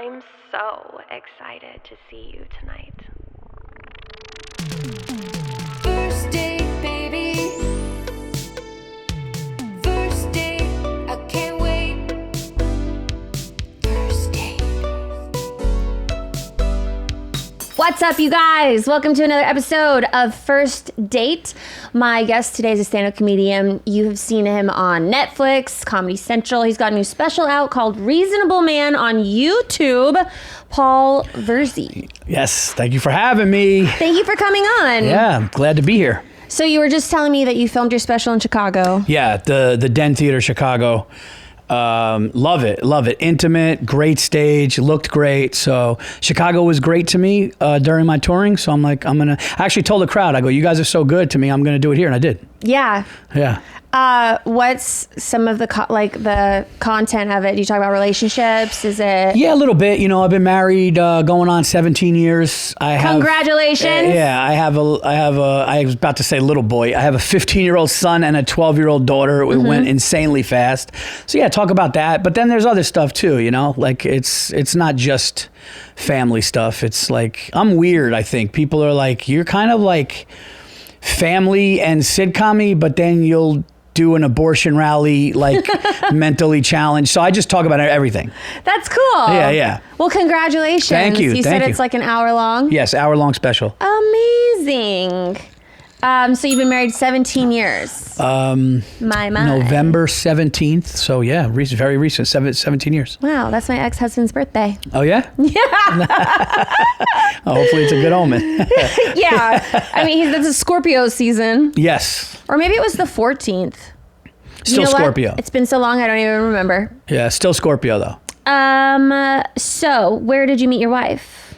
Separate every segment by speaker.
Speaker 1: I'm so excited to see you tonight.
Speaker 2: First date, baby. First date, I can't wait. First date.
Speaker 3: What's up, you guys? Welcome to another episode of First Date. My guest today is a stand-up comedian. You have seen him on Netflix, Comedy Central. He's got a new special out called Reasonable Man on YouTube. Paul Virzi.
Speaker 4: Yes, thank you for having me.
Speaker 3: Thank you for coming on.
Speaker 4: Yeah, I'm glad to be here.
Speaker 3: So you were just telling me that you filmed your special in Chicago.
Speaker 4: Yeah, the Den Theater, Chicago. Love it. Intimate, great stage, looked great. So Chicago was great to me during my touring. So I'm like, I actually told the crowd, I go, you guys are so good to me, I'm going to do it here. And I did.
Speaker 3: Yeah.
Speaker 4: Yeah.
Speaker 3: What's some of the the content of it? Do you talk about relationships? Is it?
Speaker 4: Yeah, a little bit. You know, I've been married going on 17 years.
Speaker 3: Congratulations.
Speaker 4: I was about to say little boy. I have a 15-year-old son and a 12-year-old daughter. It went insanely fast. So yeah, talk about that. But then there's other stuff too, you know, like it's not just family stuff. It's like, I'm weird, I think. People are like, you're kind of like family and sitcom-y, but then you'll do an abortion rally, like mentally challenged. So I just talk about everything.
Speaker 3: That's cool.
Speaker 4: Yeah.
Speaker 3: Well, congratulations.
Speaker 4: Thank you.
Speaker 3: You said it's like an hour long?
Speaker 4: Yes, hour-long special.
Speaker 3: Amazing. So you've been married 17 years. My.
Speaker 4: November 17th. So yeah, very recent, 17 years.
Speaker 3: Wow, that's my ex-husband's birthday.
Speaker 4: Oh yeah?
Speaker 3: Yeah.
Speaker 4: Oh, hopefully it's a good omen.
Speaker 3: Yeah. I mean, that's a Scorpio season.
Speaker 4: Yes.
Speaker 3: Or maybe it was the 14th.
Speaker 4: Still Scorpio.
Speaker 3: What? It's been so long, I don't even remember.
Speaker 4: Yeah, still Scorpio though.
Speaker 3: So where did you meet your wife?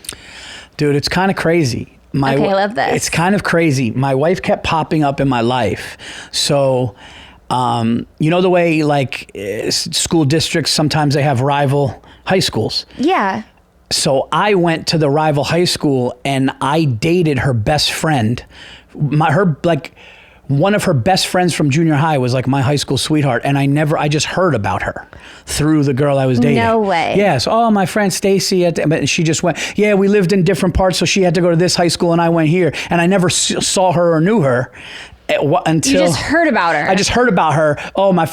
Speaker 4: Dude, it's kind of crazy.
Speaker 3: I love this.
Speaker 4: It's kind of crazy. My wife kept popping up in my life. So, you know the way like school districts, sometimes they have rival high schools.
Speaker 3: Yeah.
Speaker 4: So I went to the rival high school and I dated her best friend. One of her best friends from junior high was like my high school sweetheart. And I just heard about her through the girl I was dating.
Speaker 3: No way.
Speaker 4: Yes. Oh, my friend Stacy. But she just went, yeah, we lived in different parts. So she had to go to this high school and I went here. And I never saw her or knew her. Until
Speaker 3: you just heard about her.
Speaker 4: I just heard about her. Oh, my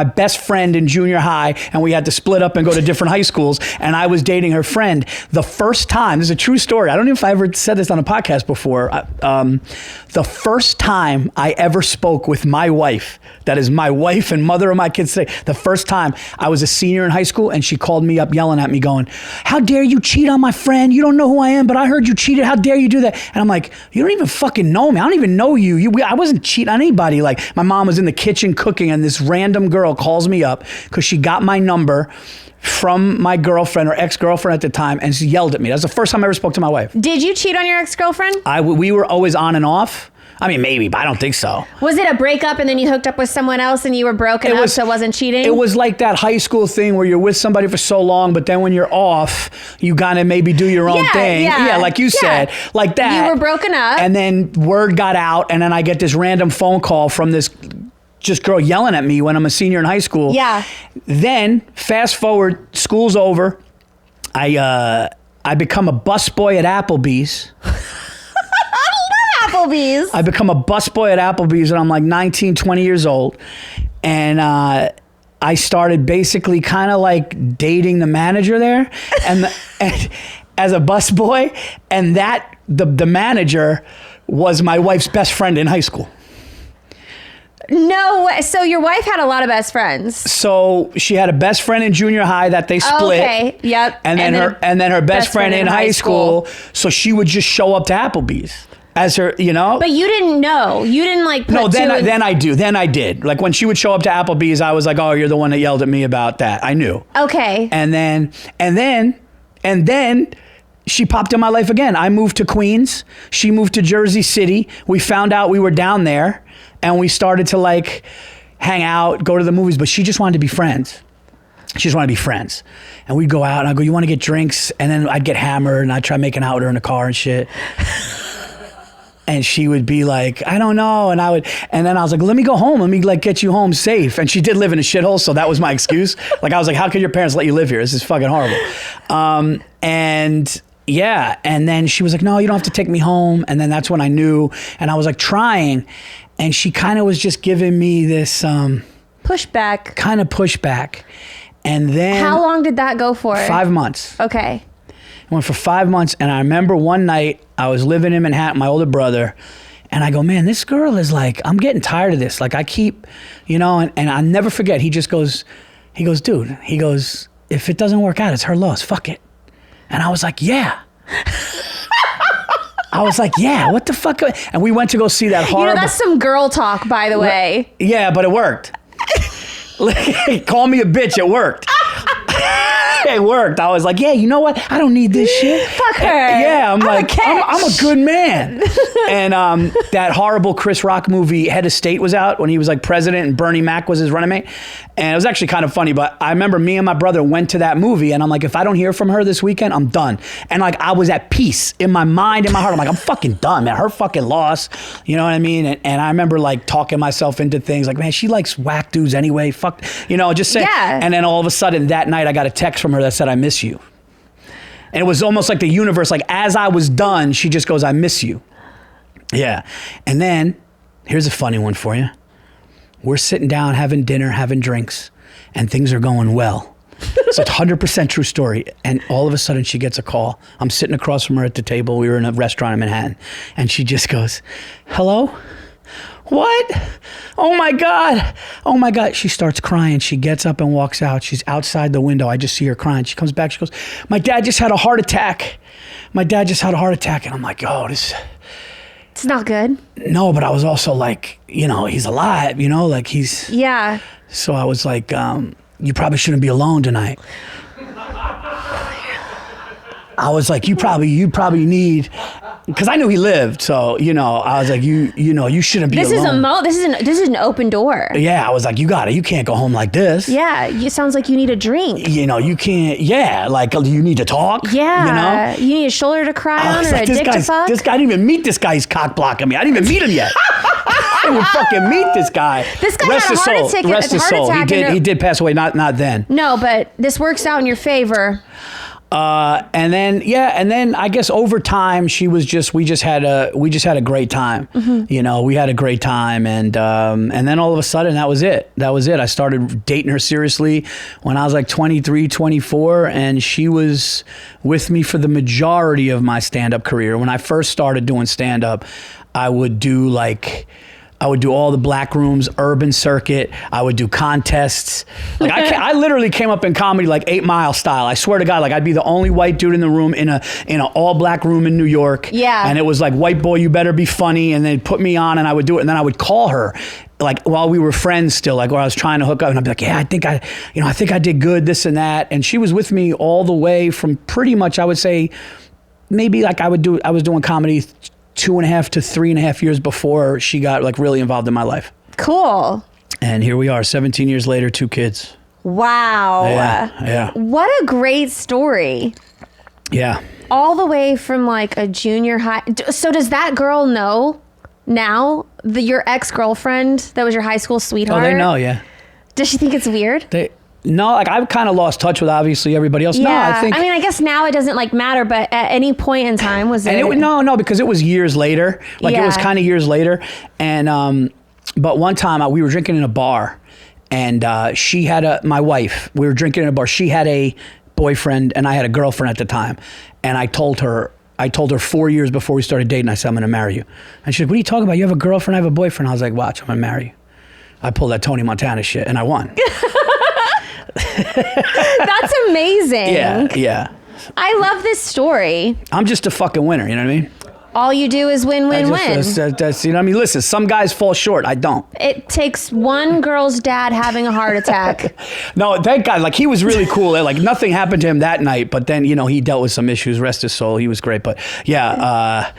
Speaker 4: best friend in junior high, and we had to split up and go to different high schools. And I was dating her friend. The first time, this is a true story. I don't know if I ever said this on a podcast before. The first time I ever spoke with my wife, that is my wife and mother of my kids today. The first time I was a senior in high school, and she called me up, yelling at me, going, "How dare you cheat on my friend? You don't know who I am, but I heard you cheated. How dare you do that?" And I'm like, "You don't even fucking know me. I don't even know you. I wasn't cheat on anybody." Like, my mom was in the kitchen cooking and this random girl calls me up because she got my number from my girlfriend or ex-girlfriend at the time, and she yelled at me. That was the first time I ever spoke to my wife.
Speaker 3: Did you cheat on your ex-girlfriend?
Speaker 4: We were always on and off. I mean, maybe, but I don't think so.
Speaker 3: Was it a breakup and then you hooked up with someone else and you were broken up, so it wasn't cheating?
Speaker 4: It was like that high school thing where you're with somebody for so long, but then when you're off, you gotta maybe do your own thing. Yeah, like you said, like that.
Speaker 3: You were broken up.
Speaker 4: And then word got out, and then I get this random phone call from this just girl yelling at me when I'm a senior in high school.
Speaker 3: Yeah.
Speaker 4: Then, fast forward, school's over. I become a busboy at Applebee's.
Speaker 3: Applebee's.
Speaker 4: I become a busboy at Applebee's when I'm like 19, 20 years old. And I started basically kind of like dating the manager there and as a busboy. And the manager was my wife's best friend in high school.
Speaker 3: No way. So your wife had a lot of best friends.
Speaker 4: So she had a best friend in junior high that they split.
Speaker 3: Okay. Yep.
Speaker 4: And then her best friend in high school. So she would just show up to Applebee's as her, you know.
Speaker 3: But you didn't know. You didn't like put
Speaker 4: No, then I did. Like when she would show up to Applebee's, I was like, "Oh, you're the one that yelled at me about that." I knew.
Speaker 3: Okay.
Speaker 4: And then she popped in my life again. I moved to Queens. She moved to Jersey City. We found out we were down there and we started to like hang out, go to the movies, but she just wanted to be friends. She just wanted to be friends. And we'd go out and I'd go, "You want to get drinks?" And then I'd get hammered and I'd try making out with her in the car and shit. And she would be like, I don't know. And then I was like, let me go home. Let me like get you home safe. And she did live in a shithole. So that was my excuse. Like, I was like, how could your parents let you live here? This is fucking horrible. And yeah. And then she was like, no, you don't have to take me home. And then that's when I knew. And I was like trying. And she kind of was just giving me this
Speaker 3: pushback.
Speaker 4: Kind of pushback. And then.
Speaker 3: How long did that go for?
Speaker 4: 5 months.
Speaker 3: Okay.
Speaker 4: I went for 5 months, and I remember one night I was living in Manhattan, my older brother, and I go, man, this girl is like, I'm getting tired of this. Like I keep, and I never forget. He goes, dude, if it doesn't work out, it's her loss. Fuck it. And I was like, yeah. What the fuck? And we went to go see that horrible.
Speaker 3: That's some girl talk, by the way.
Speaker 4: Yeah, but it worked. Call me a bitch, it worked. It worked. I was like, yeah, you know what? I don't need this shit.
Speaker 3: Fuck her.
Speaker 4: Yeah, I'm a good man. And that horrible Chris Rock movie, Head of State, was out when he was like president and Bernie Mac was his running mate. And it was actually kind of funny, but I remember me and my brother went to that movie and I'm like, if I don't hear from her this weekend, I'm done. And like, I was at peace in my mind, in my heart. I'm like, I'm fucking done, man. Her fucking loss. You know what I mean? And I remember like talking myself into things like, man, she likes whack dudes anyway. Fuck, just saying.
Speaker 3: Yeah.
Speaker 4: And then all of a sudden that night I got a text from her that said, I miss you. And it was almost like the universe, like as I was done, she just goes, I miss you. Yeah. And then here's a funny one for you. We're sitting down, having dinner, having drinks, and things are going well. It's a 100% true story. And all of a sudden she gets a call. I'm sitting across from her at the table. We were in a restaurant in Manhattan. And she just goes, hello? What? Oh my God. Oh my God. She starts crying. She gets up and walks out. She's outside the window. I just see her crying. She comes back. She goes, my dad just had a heart attack. My dad just had a heart attack. And I'm like, oh, this.
Speaker 3: It's not good.
Speaker 4: No, but I was also like, he's alive, like he's.
Speaker 3: Yeah.
Speaker 4: So I was like, you probably shouldn't be alone tonight. I was like, you probably need, because I knew he lived. So, I was like, you shouldn't be alone.
Speaker 3: This is an open door.
Speaker 4: Yeah. I was like, you can't go home like this.
Speaker 3: Yeah. It sounds like you need a drink.
Speaker 4: You can't, yeah. Like you need to talk.
Speaker 3: Yeah. You need a shoulder to cry on or a dick to fuck.
Speaker 4: This guy, I didn't even meet this guy. He's cock blocking me. I didn't even meet him yet. I didn't even fucking meet this guy.
Speaker 3: This guy had a heart attack.
Speaker 4: He did pass away. Not then.
Speaker 3: No, but this works out in your favor.
Speaker 4: And then I guess over time we just had a great time. Mm-hmm. We had a great time, and then all of a sudden that was it. I started dating her seriously when I was like 23, 24, and she was with me for the majority of my stand-up career. When I first started doing stand-up, I would do all the black rooms, urban circuit. I would do contests. Like I literally came up in comedy like 8 Mile style. I swear to God, like I'd be the only white dude in the room in an all black room in New York.
Speaker 3: Yeah.
Speaker 4: And it was like, white boy, you better be funny. And they'd put me on and I would do it. And then I would call her like while we were friends still, like where I was trying to hook up, and I'd be like, yeah, I think I did good, this and that. And she was with me all the way from pretty much, I would say, maybe like I was doing comedy 2.5 to 3.5 years before she got like really involved in my life.
Speaker 3: Cool.
Speaker 4: And here we are, 17 years later, 2 kids.
Speaker 3: Wow.
Speaker 4: Yeah.
Speaker 3: What a great story.
Speaker 4: Yeah.
Speaker 3: All the way from like a junior high. So does that girl know now, your ex-girlfriend that was your high school sweetheart?
Speaker 4: Oh, they know, yeah.
Speaker 3: Does she think it's weird?
Speaker 4: No, like I've kind of lost touch with obviously everybody else.
Speaker 3: Yeah.
Speaker 4: No,
Speaker 3: I guess now it doesn't like matter, but at any point in time was it?
Speaker 4: No, because it was years later. Like it was kind of years later. And but one time we were drinking in a bar, and she had my wife. We were drinking in a bar. She had a boyfriend, and I had a girlfriend at the time. And I told her 4 years before we started dating, I said, I'm going to marry you. And she's like, what are you talking about? You have a girlfriend, I have a boyfriend. I was like, watch, I'm going to marry you. I pulled that Tony Montana shit, and I won.
Speaker 3: That's amazing.
Speaker 4: Yeah.
Speaker 3: I love this story.
Speaker 4: I'm just a fucking winner, you know what I mean?
Speaker 3: All you do is win.
Speaker 4: That's, you know what I mean? Listen, some guys fall short. I don't.
Speaker 3: It takes one girl's dad having a heart attack.
Speaker 4: No, that guy, like he was really cool. Like nothing happened to him that night, but then, he dealt with some issues, rest his soul. He was great. But yeah,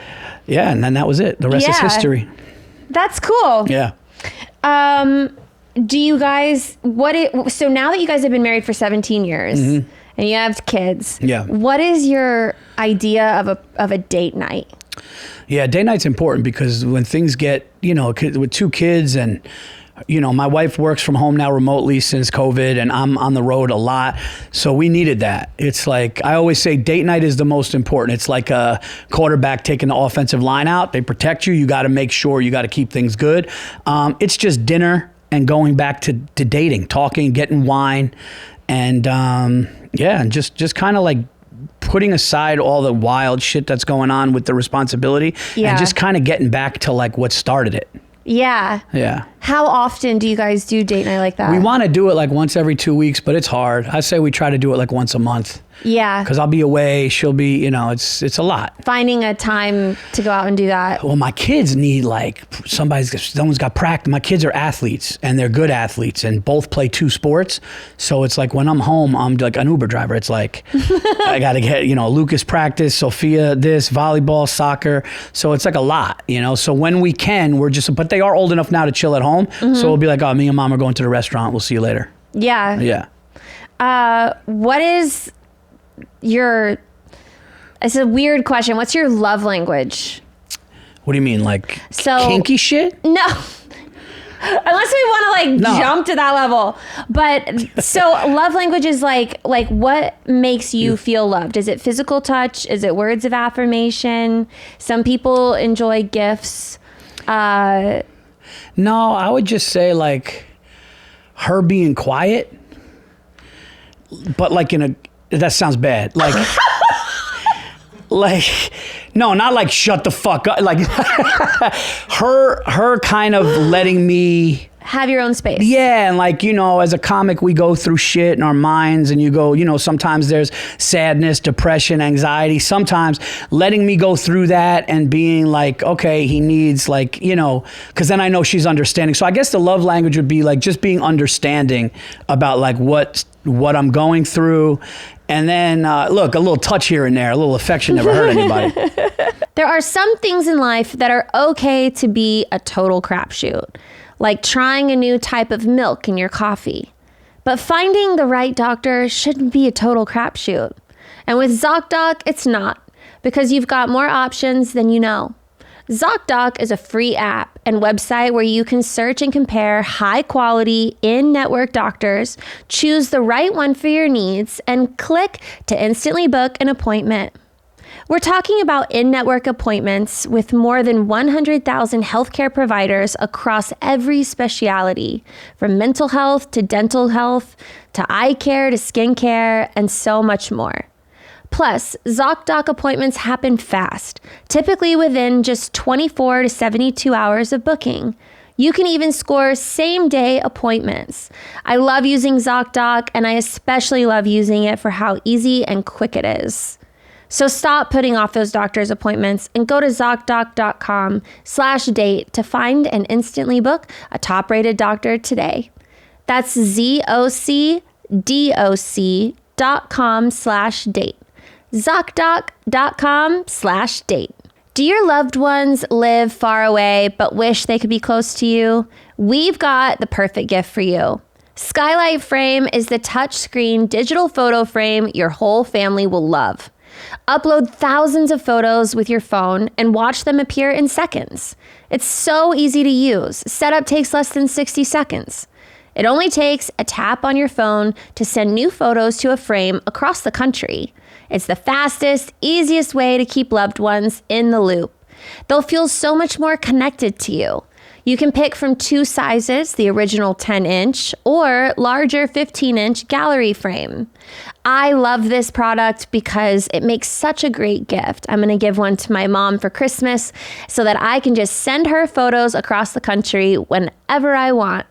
Speaker 4: and then that was it. The rest is history.
Speaker 3: That's cool.
Speaker 4: Yeah.
Speaker 3: Do you guys, so now that you guys have been married for 17 years and you have kids,
Speaker 4: yeah.
Speaker 3: What is your idea of a date night?
Speaker 4: Yeah, date night's important because when things get, with 2 kids and, my wife works from home now remotely since COVID and I'm on the road a lot. So we needed that. It's like, I always say date night is the most important. It's like a quarterback taking the offensive line out. They protect you. You got to make sure you got to keep things good. It's just dinner and going back to dating, talking, getting wine. And and just kind of like putting aside all the wild shit that's going on with the responsibility and just kind of getting back to like what started it.
Speaker 3: Yeah.
Speaker 4: Yeah.
Speaker 3: How often do you guys do date night like that?
Speaker 4: We want to do it like once every 2 weeks, but it's hard. I say we try to do it like once a month.
Speaker 3: Yeah.
Speaker 4: Because I'll be away. She'll be, it's a lot.
Speaker 3: Finding a time to go out and do that.
Speaker 4: Well, my kids need someone's got practice. My kids are athletes and they're good athletes and both play 2 sports. So it's like when I'm home, I'm like an Uber driver. It's like, I got to get, Lucas practice, Sophia this, volleyball, soccer. So it's like a lot, So when we can, but they are old enough now to chill at home. Mm-hmm. So we'll be like, oh, me and mom are going to the restaurant. We'll see you later.
Speaker 3: Yeah.
Speaker 4: Yeah.
Speaker 3: What is it's a weird question. What's your love language?
Speaker 4: What do you mean? Like kinky shit?
Speaker 3: No. Unless we want to jump to that level. But so love language is like what makes you feel loved? Is it physical touch? Is it words of affirmation? Some people enjoy gifts.
Speaker 4: No, I would just say like her being quiet, but like that sounds bad. Like, no, not like shut the fuck up. Like her kind of letting me
Speaker 3: have your own space.
Speaker 4: Yeah. And like, as a comic, we go through shit in our minds and you go, sometimes there's sadness, depression, anxiety, sometimes letting me go through that and being like, okay, he needs like, cause then I know she's understanding. So I guess the love language would be like just being understanding about like what I'm going through. And then, look, a little touch here and there, a little affection never hurt anybody.
Speaker 3: There are some things in life that are okay to be a total crapshoot, like trying a new type of milk in your coffee. But finding the right doctor shouldn't be a total crapshoot. And with ZocDoc, it's not, because you've got more options than you know. ZocDoc is a free app and website where you can search and compare high-quality, in-network doctors, choose the right one for your needs, and click to instantly book an appointment. We're talking about in-network appointments with more than 100,000 healthcare providers across every specialty, from mental health to dental health, to eye care to skincare, and so much more. Plus, ZocDoc appointments happen fast, typically within just 24 to 72 hours of booking. You can even score same-day appointments. I love using ZocDoc, and I especially love using it for how easy and quick it is. So stop putting off those doctor's appointments and go to ZocDoc.com/date to find and instantly book a top-rated doctor today. That's ZocDoc.com/date. ZocDoc.com/date. Do your loved ones live far away but wish they could be close to you? We've got the perfect gift for you. Skylight Frame is the touchscreen digital photo frame your whole family will love. Upload thousands of photos with your phone and watch them appear in seconds. It's so easy to use. Setup takes less than 60 seconds. It only takes a tap on your phone to send new photos to a frame across the country. It's the fastest, easiest way to keep loved ones in the loop. They'll feel so much more connected to you. You can pick from 2 sizes, the original 10-inch or larger 15-inch gallery frame. I love this product because it makes such a great gift. I'm going to give one to my mom for Christmas so that I can just send her photos across the country whenever I want.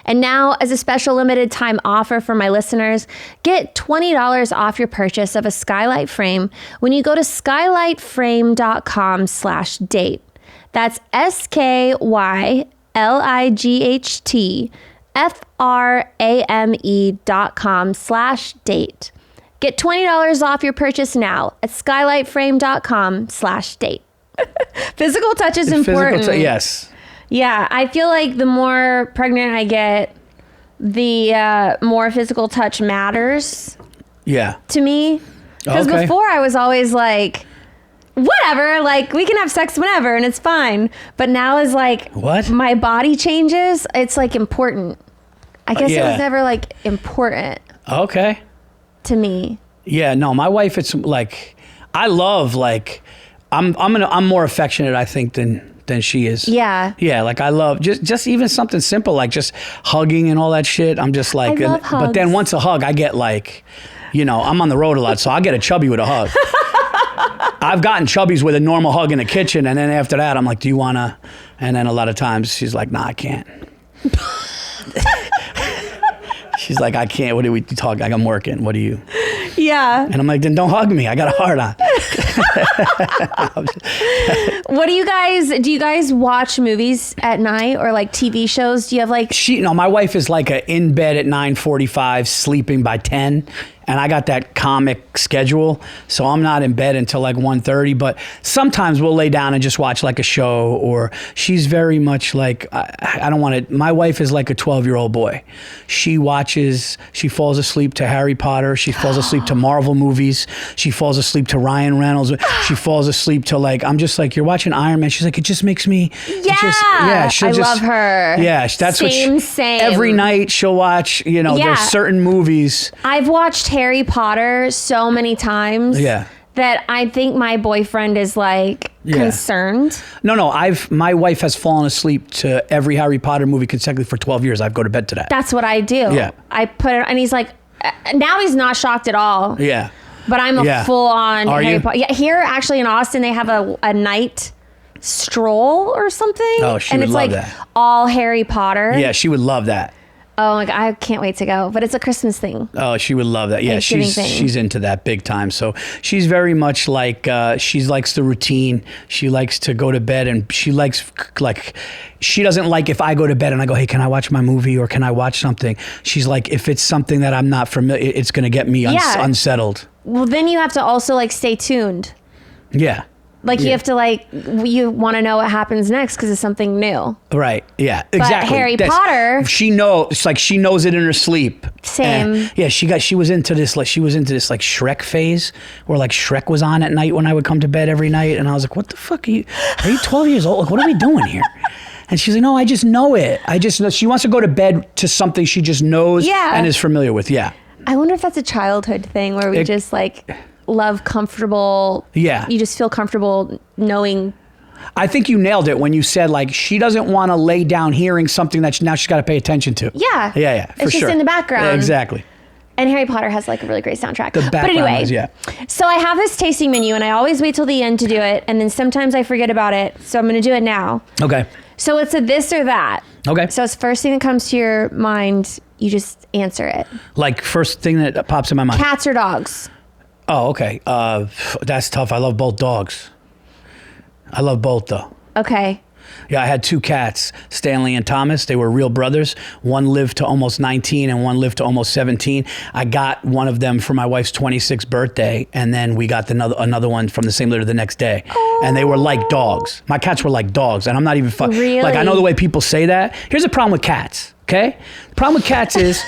Speaker 3: And now, as a special limited time offer for my listeners, get $20 off your purchase of a Skylight frame when you go to skylightframe.com/date. That's SKYLIGHTFRAME.com/date. Get $20 off your purchase now at skylightframe.com/date. Physical touch is important.
Speaker 4: Yes.
Speaker 3: Yeah, I feel like the more pregnant I get, the more physical touch matters.
Speaker 4: Yeah.
Speaker 3: To me. Because before I was always like, whatever, like we can have sex whenever and it's fine. But now is like
Speaker 4: What?
Speaker 3: my body changes. It's like important. I guess it
Speaker 4: Yeah.
Speaker 3: was never like important
Speaker 4: Okay.
Speaker 3: to me.
Speaker 4: Yeah, no, my wife, it's like, I love, like, I'm more affectionate, I think, than she is.
Speaker 3: Yeah.
Speaker 4: Yeah, like I love just even something simple like just hugging and all that shit. I'm just like,
Speaker 3: I love
Speaker 4: but then
Speaker 3: hugs.
Speaker 4: once a hug, I get like, I'm on the road a lot, so I get a chubby with a hug. I've gotten chubbies with a normal hug in the kitchen, and then after that, I'm like, do you wanna? And then a lot of times she's like, nah, I can't. She's like, I can't. What are we talking? Like, I'm working. What are you?
Speaker 3: Yeah.
Speaker 4: And I'm like, then don't hug me. I got a heart on.
Speaker 3: What do you guys watch movies at night or like TV shows? Do you have like,
Speaker 4: My wife is like in bed at 9:45, sleeping by 10. And I got that comic schedule, so I'm not in bed until like 1:30. But sometimes we'll lay down and just watch like a show, or she's very much like, I don't want to, my wife is like a 12-year-old boy. She falls asleep to Harry Potter. She falls asleep to Marvel movies. She falls asleep to Ryan Reynolds. She falls asleep to like, I'm just like, you're watching Iron Man. She's like, it just makes me.
Speaker 3: yeah,
Speaker 4: she'll
Speaker 3: I
Speaker 4: just,
Speaker 3: love her.
Speaker 4: Yeah, that's
Speaker 3: Same.
Speaker 4: every night she'll watch,
Speaker 3: Yeah.
Speaker 4: there's certain movies.
Speaker 3: I've watched Harry Potter so many times.
Speaker 4: Yeah.
Speaker 3: That I think my boyfriend is like concerned.
Speaker 4: No, my wife has fallen asleep to every Harry Potter movie consecutively for 12 years. I go to bed to that.
Speaker 3: That's what I do.
Speaker 4: Yeah.
Speaker 3: I put it, and he's like, now he's not shocked at all.
Speaker 4: Yeah.
Speaker 3: But I'm a full on
Speaker 4: Are
Speaker 3: Harry
Speaker 4: you?
Speaker 3: Potter. Yeah, here actually in Austin, they have a night stroll or something.
Speaker 4: Oh, she
Speaker 3: and
Speaker 4: would
Speaker 3: it's
Speaker 4: love
Speaker 3: like
Speaker 4: that.
Speaker 3: all Harry Potter.
Speaker 4: Yeah, she would love that.
Speaker 3: Oh my God, I can't wait to go. But it's a Christmas thing.
Speaker 4: Oh, she would love that. Yeah,
Speaker 3: Thanksgiving thing.
Speaker 4: she's into that big time. So she's very much like, she likes the routine. She likes to go to bed, and she likes, like, she doesn't like if I go to bed and I go, hey, can I watch my movie or can I watch something? She's like, if it's something that I'm not familiar, it's going to get me unsettled.
Speaker 3: Well, then you have to also like stay tuned.
Speaker 4: Yeah.
Speaker 3: Like you have to like, you want to know what happens next because it's something new.
Speaker 4: Right. Yeah. Exactly.
Speaker 3: Harry Potter,
Speaker 4: she knows. It's like she knows it in her sleep.
Speaker 3: Same.
Speaker 4: And yeah. She was into this like Shrek phase, where like Shrek was on at night when I would come to bed every night, and I was like, what the fuck are you 12 years old? Like, what are we doing here? And she's like, no, I just know it. I just know. She wants to go to bed to something she just knows and is familiar with. Yeah.
Speaker 3: I wonder if that's a childhood thing where we just like love comfortable.
Speaker 4: Yeah.
Speaker 3: You just feel comfortable knowing.
Speaker 4: I think you nailed it when you said like she doesn't want to lay down hearing something that now she's got to pay attention to.
Speaker 3: Yeah.
Speaker 4: Yeah. For
Speaker 3: it's
Speaker 4: sure.
Speaker 3: just in the background.
Speaker 4: Yeah, exactly.
Speaker 3: And Harry Potter has like a really great soundtrack.
Speaker 4: The background
Speaker 3: but anyway,
Speaker 4: is, yeah.
Speaker 3: So I have this tasting menu and I always wait till the end to do it. And then sometimes I forget about it. So I'm going to do it now.
Speaker 4: Okay.
Speaker 3: So it's a this or that.
Speaker 4: Okay.
Speaker 3: So it's first thing that comes to your mind. You just answer it.
Speaker 4: Like first thing that pops in my mind.
Speaker 3: Cats or dogs?
Speaker 4: Oh, okay. That's tough. I love both dogs. I love both though.
Speaker 3: Okay.
Speaker 4: Yeah, I had two cats, Stanley and Thomas. They were real brothers. One lived to almost 19 and one lived to almost 17. I got one of them for my wife's 26th birthday, and then we got another one from the same litter the next day. And they were like dogs. My cats were like dogs, and I'm not even
Speaker 3: Really?
Speaker 4: like, I know the way people say that. Here's the problem with cats, okay? The problem with cats is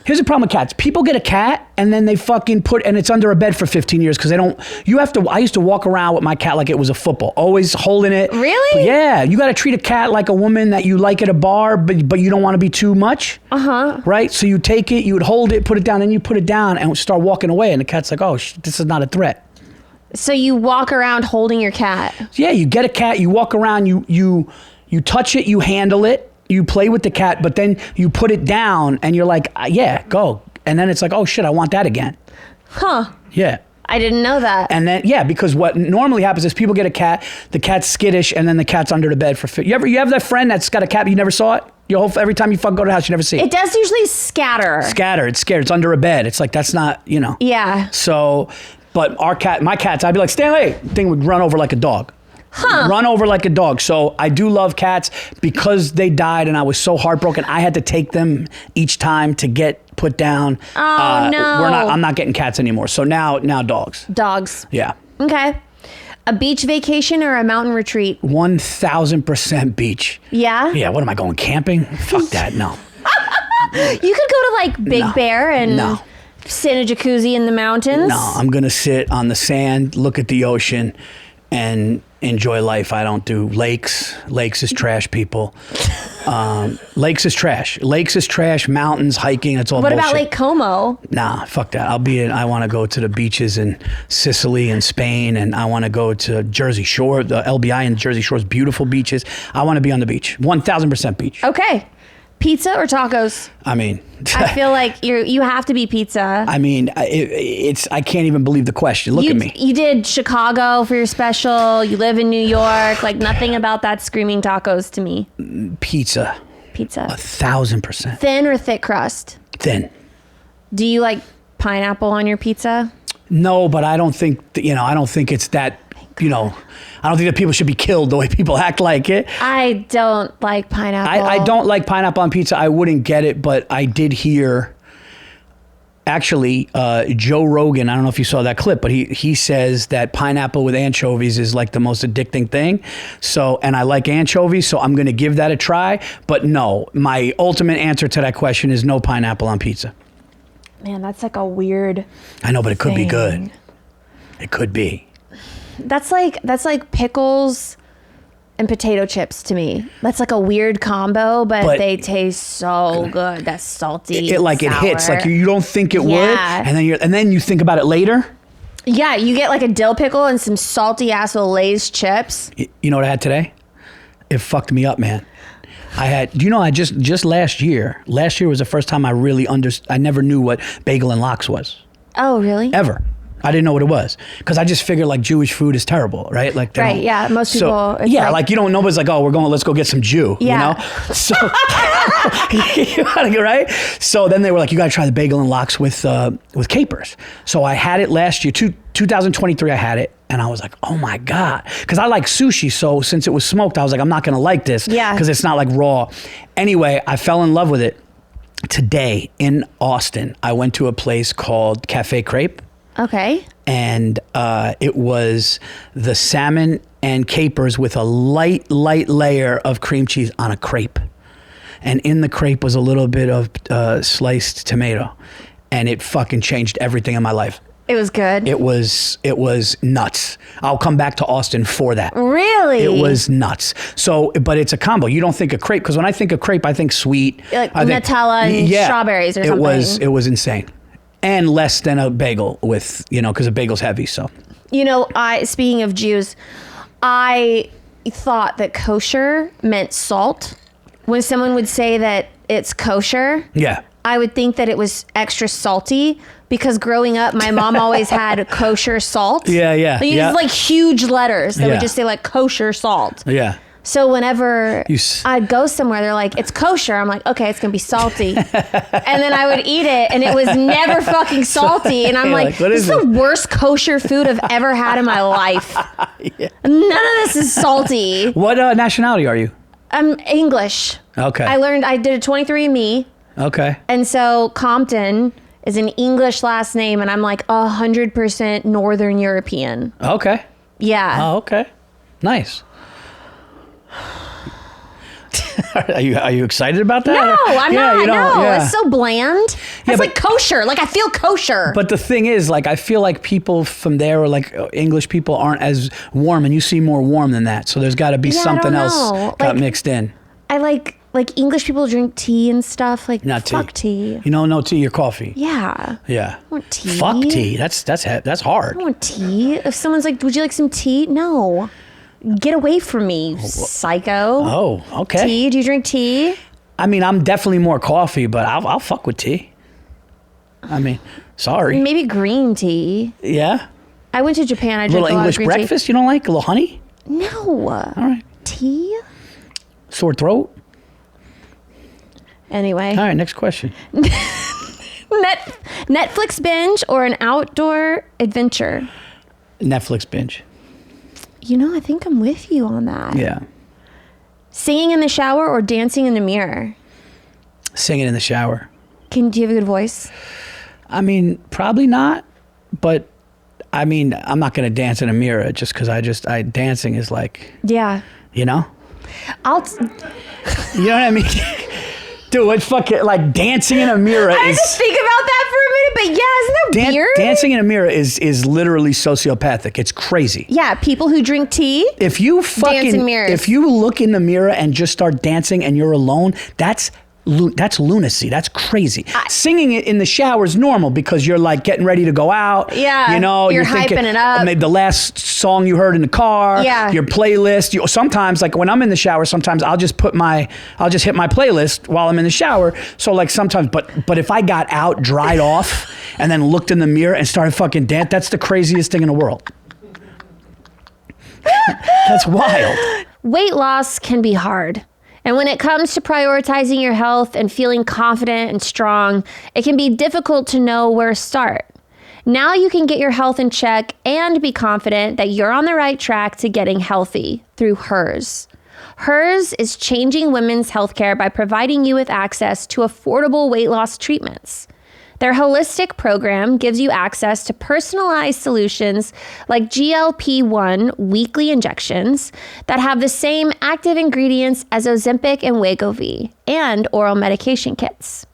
Speaker 4: here's the problem with cats. People get a cat and then they fucking and it's under a bed for 15 years because I used to walk around with my cat like it was a football, always holding it.
Speaker 3: Really?
Speaker 4: Yeah. You got to treat a cat like a woman that you like at a bar, but you don't want to be too much.
Speaker 3: Uh-huh.
Speaker 4: Right? So you take it, you would hold it, put it down, and you put it down and start walking away. And the cat's like, oh, this is not a threat.
Speaker 3: So you walk around holding your cat.
Speaker 4: Yeah. You get a cat, you walk around, you touch it, you handle it. You play with the cat, but then you put it down and you're like, yeah, go. And then it's like, oh shit, I want that again.
Speaker 3: Huh.
Speaker 4: Yeah.
Speaker 3: I didn't know that.
Speaker 4: And then, yeah, because what normally happens is people get a cat, the cat's skittish, and then the cat's under the bed for you have that friend that's got a cat, but you never saw it? Every time you fucking go to the house, you never see it.
Speaker 3: It does usually scatter.
Speaker 4: It's scared. It's under a bed. It's like, that's not,
Speaker 3: Yeah.
Speaker 4: So, but my cats, I'd be like, Stanley, thing would run over like a dog.
Speaker 3: Huh.
Speaker 4: Run over like a dog. So I do love cats because they died and I was so heartbroken. I had to take them each time to get put down.
Speaker 3: Oh, no.
Speaker 4: I'm not getting cats anymore. So now dogs.
Speaker 3: Dogs.
Speaker 4: Yeah.
Speaker 3: Okay. A beach vacation or a mountain retreat?
Speaker 4: 1,000% beach.
Speaker 3: Yeah?
Speaker 4: Yeah. What am I going camping? Fuck that. No.
Speaker 3: You could go to like Big
Speaker 4: No.
Speaker 3: Bear and
Speaker 4: No.
Speaker 3: sit in a jacuzzi in the mountains.
Speaker 4: No. I'm going to sit on the sand, look at the ocean, and enjoy life. I don't do lakes. Lakes is trash, people. Lakes is trash. Lakes is trash. Mountains, hiking, it's all
Speaker 3: What
Speaker 4: bullshit.
Speaker 3: about Lake Como?
Speaker 4: Nah, fuck that. I want to go to the beaches in Sicily and Spain, and I want to go to Jersey Shore. The LBI and Jersey Shore's beautiful beaches. I want to be on the beach. 1,000% beach.
Speaker 3: Okay. Pizza or tacos?
Speaker 4: I mean,
Speaker 3: I feel like you have to be pizza.
Speaker 4: I mean, it's I can't even believe the question. Look at me.
Speaker 3: You did Chicago for your special. You live in New York. Like nothing about that screaming tacos to me.
Speaker 4: Pizza. 1,000%.
Speaker 3: Thin or thick crust?
Speaker 4: Thin.
Speaker 3: Do you like pineapple on your pizza?
Speaker 4: No, but I don't think I don't think it's that. I don't think that people should be killed the way people act like it.
Speaker 3: I don't like pineapple.
Speaker 4: I don't like pineapple on pizza. I wouldn't get it, but I did hear. Actually, Joe Rogan, I don't know if you saw that clip, but he says that pineapple with anchovies is like the most addicting thing. So, and I like anchovies, so I'm going to give that a try. But no, my ultimate answer to that question is no pineapple on pizza.
Speaker 3: Man, that's like a weird.
Speaker 4: I know, but it could be good.
Speaker 3: thing.
Speaker 4: It could be.
Speaker 3: That's like pickles and potato chips to me. That's like a weird combo, but they taste so good. That's salty.
Speaker 4: It hits like you don't think it would, and then you think about it later.
Speaker 3: Yeah, you get like a dill pickle and some salty ass Lay's chips.
Speaker 4: You know what I had today? It fucked me up, man. I just last year was the first time I really I never knew what bagel and lox was.
Speaker 3: Oh, really?
Speaker 4: Ever. I didn't know what it was because I just figured like Jewish food is terrible, right? Like
Speaker 3: right, yeah. Most people.
Speaker 4: Nobody's like, oh, let's go get some Jew,
Speaker 3: yeah.
Speaker 4: You know? So, right? So then they were like, you got to try the bagel and lox with capers. So I had it last year, 2023. I had it, and I was like, oh my god, because I like sushi. So since it was smoked, I was like, I'm not gonna like this, because it's not like raw. Anyway, I fell in love with it. Today in Austin, I went to a place called Cafe Crepe.
Speaker 3: Okay.
Speaker 4: And it was the salmon and capers with a light layer of cream cheese on a crepe. And in the crepe was a little bit of sliced tomato. And it fucking changed everything in my life.
Speaker 3: It was good.
Speaker 4: It was nuts. I'll come back to Austin for that.
Speaker 3: Really?
Speaker 4: It was nuts. So, but it's a combo. You don't think of crepe, because when I think of crepe, I think sweet.
Speaker 3: Like Nutella and strawberries or something.
Speaker 4: It was insane. And less than a bagel with, because a bagel's heavy, so.
Speaker 3: Speaking of Jews, I thought that kosher meant salt. When someone would say that it's kosher,
Speaker 4: yeah,
Speaker 3: I would think that it was extra salty, because growing up, my mom always had kosher salt.
Speaker 4: Yeah.
Speaker 3: It's like huge letters that would just say like kosher salt.
Speaker 4: Yeah.
Speaker 3: So whenever I'd go somewhere, they're like, it's kosher. I'm like, okay, it's going to be salty. And then I would eat it, and it was never fucking salty. And I'm like, this is the worst kosher food I've ever had in my life. Yeah. None of this is salty.
Speaker 4: What nationality are you?
Speaker 3: I'm English.
Speaker 4: Okay.
Speaker 3: I did a 23andMe.
Speaker 4: Okay.
Speaker 3: And so Compton is an English last name, and I'm like 100% Northern European.
Speaker 4: Okay.
Speaker 3: Yeah.
Speaker 4: Oh, okay. Nice. Are you excited about that?
Speaker 3: No, I'm not. No,
Speaker 4: yeah.
Speaker 3: It's so bland. It's like kosher. Like I feel kosher.
Speaker 4: But the thing is, like, I feel like people from there, or like English people, aren't as warm, and you seem more warm than that. So there's got to be something else got mixed in.
Speaker 3: I like English people drink tea and stuff. Like
Speaker 4: not
Speaker 3: fuck tea.
Speaker 4: No tea or coffee.
Speaker 3: Yeah.
Speaker 4: Yeah.
Speaker 3: I want tea.
Speaker 4: Fuck tea. That's hard.
Speaker 3: I want tea. If someone's like, would you like some tea? No. Get away from me, you psycho.
Speaker 4: Oh, okay.
Speaker 3: Tea? Do you drink tea?
Speaker 4: I mean, I'm definitely more coffee, but I'll fuck with tea. I mean, sorry.
Speaker 3: Maybe green tea.
Speaker 4: Yeah?
Speaker 3: I went to Japan. I drank
Speaker 4: a little
Speaker 3: a lot
Speaker 4: English
Speaker 3: of green
Speaker 4: breakfast?
Speaker 3: Tea.
Speaker 4: You don't like a little honey?
Speaker 3: No.
Speaker 4: All right.
Speaker 3: Tea?
Speaker 4: Sore throat?
Speaker 3: Anyway.
Speaker 4: All right, next question.
Speaker 3: Netflix binge or an outdoor adventure?
Speaker 4: Netflix binge.
Speaker 3: I think I'm with you on that.
Speaker 4: Yeah.
Speaker 3: Singing in the shower or dancing in the mirror?
Speaker 4: Singing in the shower.
Speaker 3: Do you have a good voice?
Speaker 4: I mean, probably not, but I mean, I'm not going to dance in a mirror just because dancing is like,
Speaker 3: yeah.
Speaker 4: You know what I mean? Dude, what fucking, like, dancing in a mirror
Speaker 3: I just think about that for a minute but yeah, isn't that weird?
Speaker 4: Dancing in a mirror is literally sociopathic. It's crazy.
Speaker 3: Yeah, people who drink tea.
Speaker 4: If you
Speaker 3: Dance in mirrors.
Speaker 4: if you look in the mirror and just start dancing and you're alone, that's lunacy. That's crazy. Singing it in the shower is normal because you're like getting ready to go out.
Speaker 3: Yeah,
Speaker 4: you know,
Speaker 3: you're
Speaker 4: thinking,
Speaker 3: hyping it up.
Speaker 4: Maybe the last song you heard in the car.
Speaker 3: Yeah.
Speaker 4: Your playlist. Sometimes, like when I'm in the shower, sometimes I'll just hit my playlist while I'm in the shower. So like sometimes, but if I got out, dried off, and then looked in the mirror and started fucking dance, that's the craziest thing in the world. That's wild.
Speaker 3: Weight loss can be hard. And when it comes to prioritizing your health and feeling confident and strong, it can be difficult to know where to start. Now you can get your health in check and be confident that you're on the right track to getting healthy through Hers. Hers is changing women's healthcare by providing you with access to affordable weight loss treatments. Their holistic program gives you access to personalized solutions like GLP-1 weekly injections that have the same active ingredients as Ozempic and Wegovy, and oral medication kits.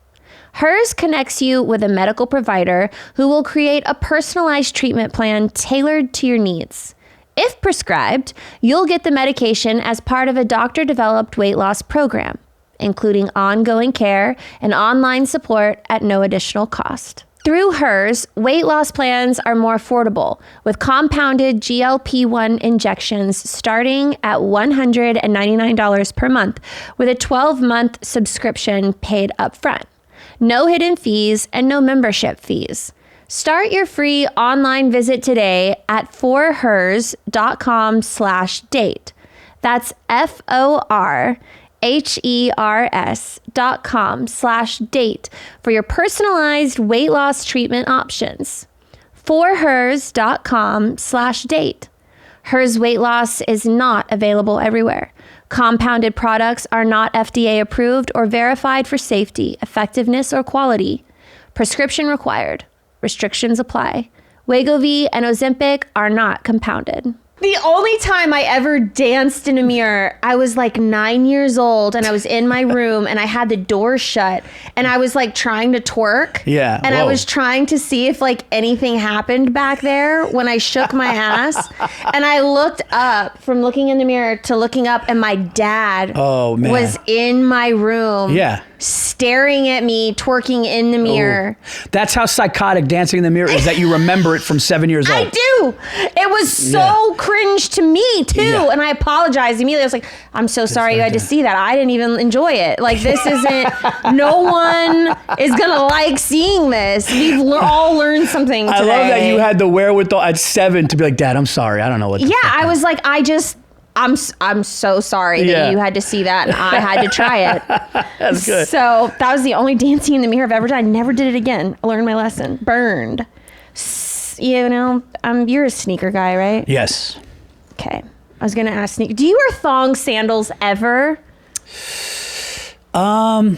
Speaker 3: Hers connects you with a medical provider who will create a personalized treatment plan tailored to your needs. If prescribed, you'll get the medication as part of a doctor-developed weight loss program, including ongoing care and online support at no additional cost. Through Hers, weight loss plans are more affordable, with compounded GLP-1 injections starting at $199 per month, with a 12-month subscription paid upfront. No hidden fees and no membership fees. Start your free online visit today at forhers.com/date. That's FORHERS.com/date for your personalized weight loss treatment options. Forhers.com/date. Hers weight loss is not available everywhere. Compounded products are not FDA approved or verified for safety, effectiveness, or quality. Prescription required. Restrictions apply. Wegovy and Ozempic are not compounded. The only time I ever danced in a mirror, I was like 9 years old and I was in my room and I had the door shut and I was like trying to twerk.
Speaker 4: Yeah.
Speaker 3: And I
Speaker 4: whoa.
Speaker 3: was trying to see if like anything happened back there when I shook my ass. And I looked up from looking in the mirror to looking up and my dad was in my room.
Speaker 4: Yeah.
Speaker 3: Staring at me, twerking in the mirror.
Speaker 4: Oh. That's how psychotic dancing in the mirror is, that you remember it from 7 years old.
Speaker 3: I do. It was so cringe to me too.
Speaker 4: Yeah.
Speaker 3: And I apologized immediately. I was like, I'm so sorry you had to see that. I didn't even enjoy it. Like, this isn't, no one is going to like seeing this. We've all learned something today.
Speaker 4: I love that you had the wherewithal at 7 to be like, Dad, I'm sorry. I don't know what to
Speaker 3: Yeah, I was like, I'm so sorry that you had to see that and I had to try it.
Speaker 4: That's good.
Speaker 3: So that was the only dancing in the mirror I've ever done. I never did it again. I learned my lesson. Burned. You know, you're a sneaker guy, right?
Speaker 4: Yes.
Speaker 3: Okay. I was going to ask, do you wear thong sandals ever?
Speaker 4: My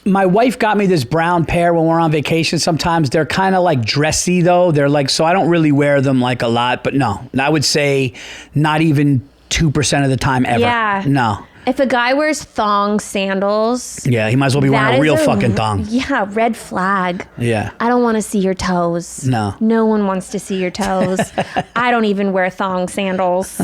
Speaker 4: wife got me this brown pair when we're on vacation. Sometimes they're kind of like dressy though. They're like, so I don't really wear them like a lot, but no, I would say not even 2% of the time ever.
Speaker 3: Yeah.
Speaker 4: No.
Speaker 3: If a guy wears thong sandals.
Speaker 4: Yeah, he might as well be wearing a real fucking thong.
Speaker 3: Yeah, red flag.
Speaker 4: Yeah.
Speaker 3: I don't want to see your toes.
Speaker 4: No.
Speaker 3: No one wants to see your toes. I don't even wear thong sandals.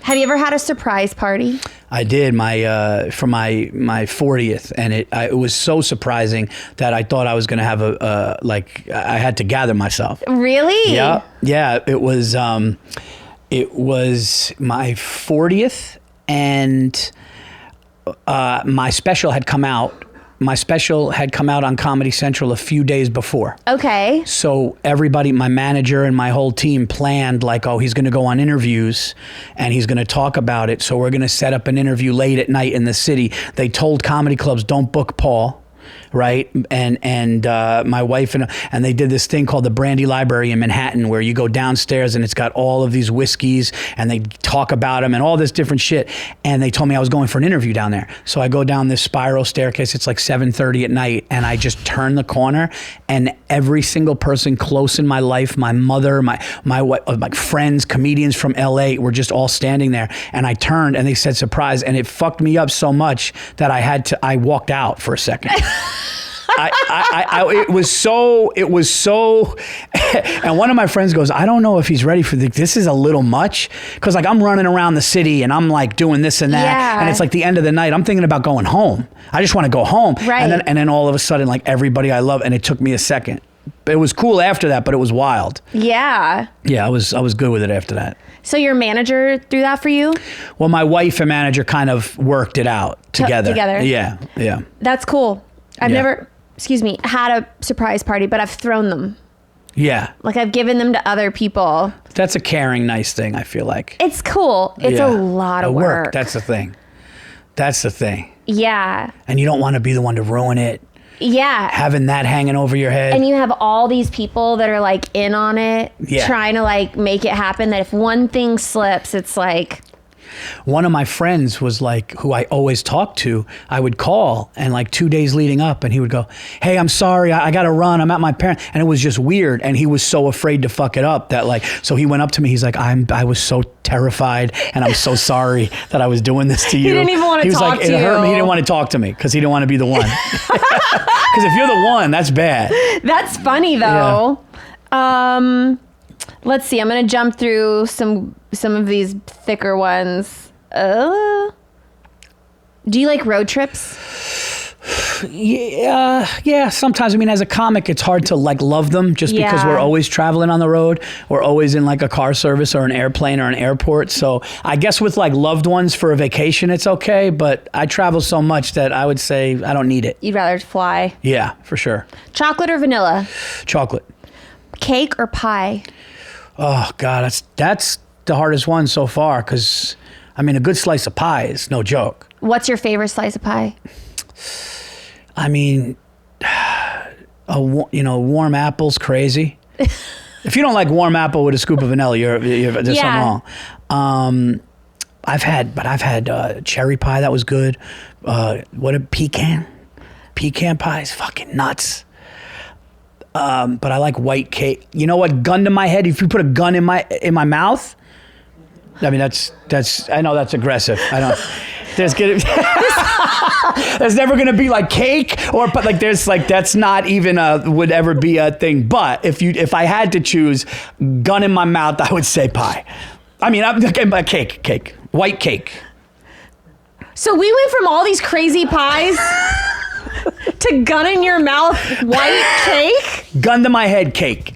Speaker 3: Have you ever had a surprise party?
Speaker 4: I did for my 40th, and it was so surprising that I thought I was going to have I had to gather myself.
Speaker 3: Really?
Speaker 4: Yeah. Yeah, it was my 40th, and my special had come out. My special had come out on Comedy Central a few days before.
Speaker 3: Okay.
Speaker 4: So everybody, my manager and my whole team planned like, oh, he's going to go on interviews and he's going to talk about it. So we're going to set up an interview late at night in the city. They told comedy clubs, don't book Paul. Right. And my wife and they did this thing called the Brandy Library in Manhattan, where you go downstairs and it's got all of these whiskeys and they talk about them and all this different shit. And they told me I was going for an interview down there. So I go down this spiral staircase. It's like 7:30 at night. And I just turn the corner and every single person close in my life, my mother, my friends, comedians from LA were just all standing there. And I turned and they said surprise. And it fucked me up so much that I walked out for a second. it was so, and one of my friends goes, I don't know if he's ready for this is a little much. Cause like I'm running around the city and I'm like doing this and that.
Speaker 3: Yeah.
Speaker 4: And it's like the end of the night. I'm thinking about going home. I just want to go home.
Speaker 3: Right.
Speaker 4: And then all of a sudden, like everybody I love, and it took me a second. It was cool after that, but it was wild.
Speaker 3: Yeah.
Speaker 4: Yeah, I was good with it after that.
Speaker 3: So your manager threw that for you?
Speaker 4: Well, my wife and manager kind of worked it out together. Yeah.
Speaker 3: That's cool. I've
Speaker 4: Yeah.
Speaker 3: never, had a surprise party, but I've thrown them.
Speaker 4: Yeah.
Speaker 3: Like I've given them to other people.
Speaker 4: That's a caring, nice thing, I feel like.
Speaker 3: It's cool. It's
Speaker 4: Yeah.
Speaker 3: a lot of
Speaker 4: The
Speaker 3: work.
Speaker 4: That's the thing. That's the thing.
Speaker 3: Yeah.
Speaker 4: And you don't want to be the one to ruin it.
Speaker 3: Yeah.
Speaker 4: Having that hanging over your head.
Speaker 3: And you have all these people that are like in on it,
Speaker 4: Yeah.
Speaker 3: trying to like make it happen, that if one thing slips, it's like,
Speaker 4: One of my friends was like, who I always talked to, I would call and like 2 days leading up and he would go, hey, I'm sorry, I got to run. I'm at my parents. And it was just weird. And he was so afraid to fuck it up that like, so he went up to me. He's like, I was so terrified and I'm so sorry that I was doing this to you.
Speaker 3: didn't even want to
Speaker 4: He was
Speaker 3: talk
Speaker 4: like,
Speaker 3: to
Speaker 4: it hurt me. He
Speaker 3: you.
Speaker 4: didn't want to talk to me because he didn't want to be the one. Because if you're the one, that's bad.
Speaker 3: that's funny though. Let's see. I'm going to jump through some of these thicker ones. Do you like road trips?
Speaker 4: Yeah. Sometimes, I mean, as a comic, it's hard to like love them just because
Speaker 3: Yeah.
Speaker 4: we're always traveling on the road. We're always in like a car service or an airplane or an airport. So I guess with like loved ones for a vacation, it's okay. But I travel so much that I would say I don't need it.
Speaker 3: You'd rather fly.
Speaker 4: Yeah, for sure.
Speaker 3: Chocolate or vanilla?
Speaker 4: Chocolate.
Speaker 3: Cake or pie?
Speaker 4: Oh God, that's the hardest one so far. Because I mean, a good slice of pie is no joke.
Speaker 3: What's your favorite slice of pie?
Speaker 4: I mean, warm apple's crazy. If you don't like warm apple with a scoop of vanilla, there's something wrong. I've had cherry pie that was good. Pecan pie is fucking nuts. But I like white cake. You know what? Gun to my head. If you put a gun in my mouth, I mean that's. I know that's aggressive. I don't. There's never gonna be like cake but like there's like that's not even would ever be a thing. But if I had to choose, gun in my mouth, I would say pie. I mean, cake, white cake.
Speaker 3: So we went from all these crazy pies to gun in your mouth, white cake.
Speaker 4: Gun to my head, cake.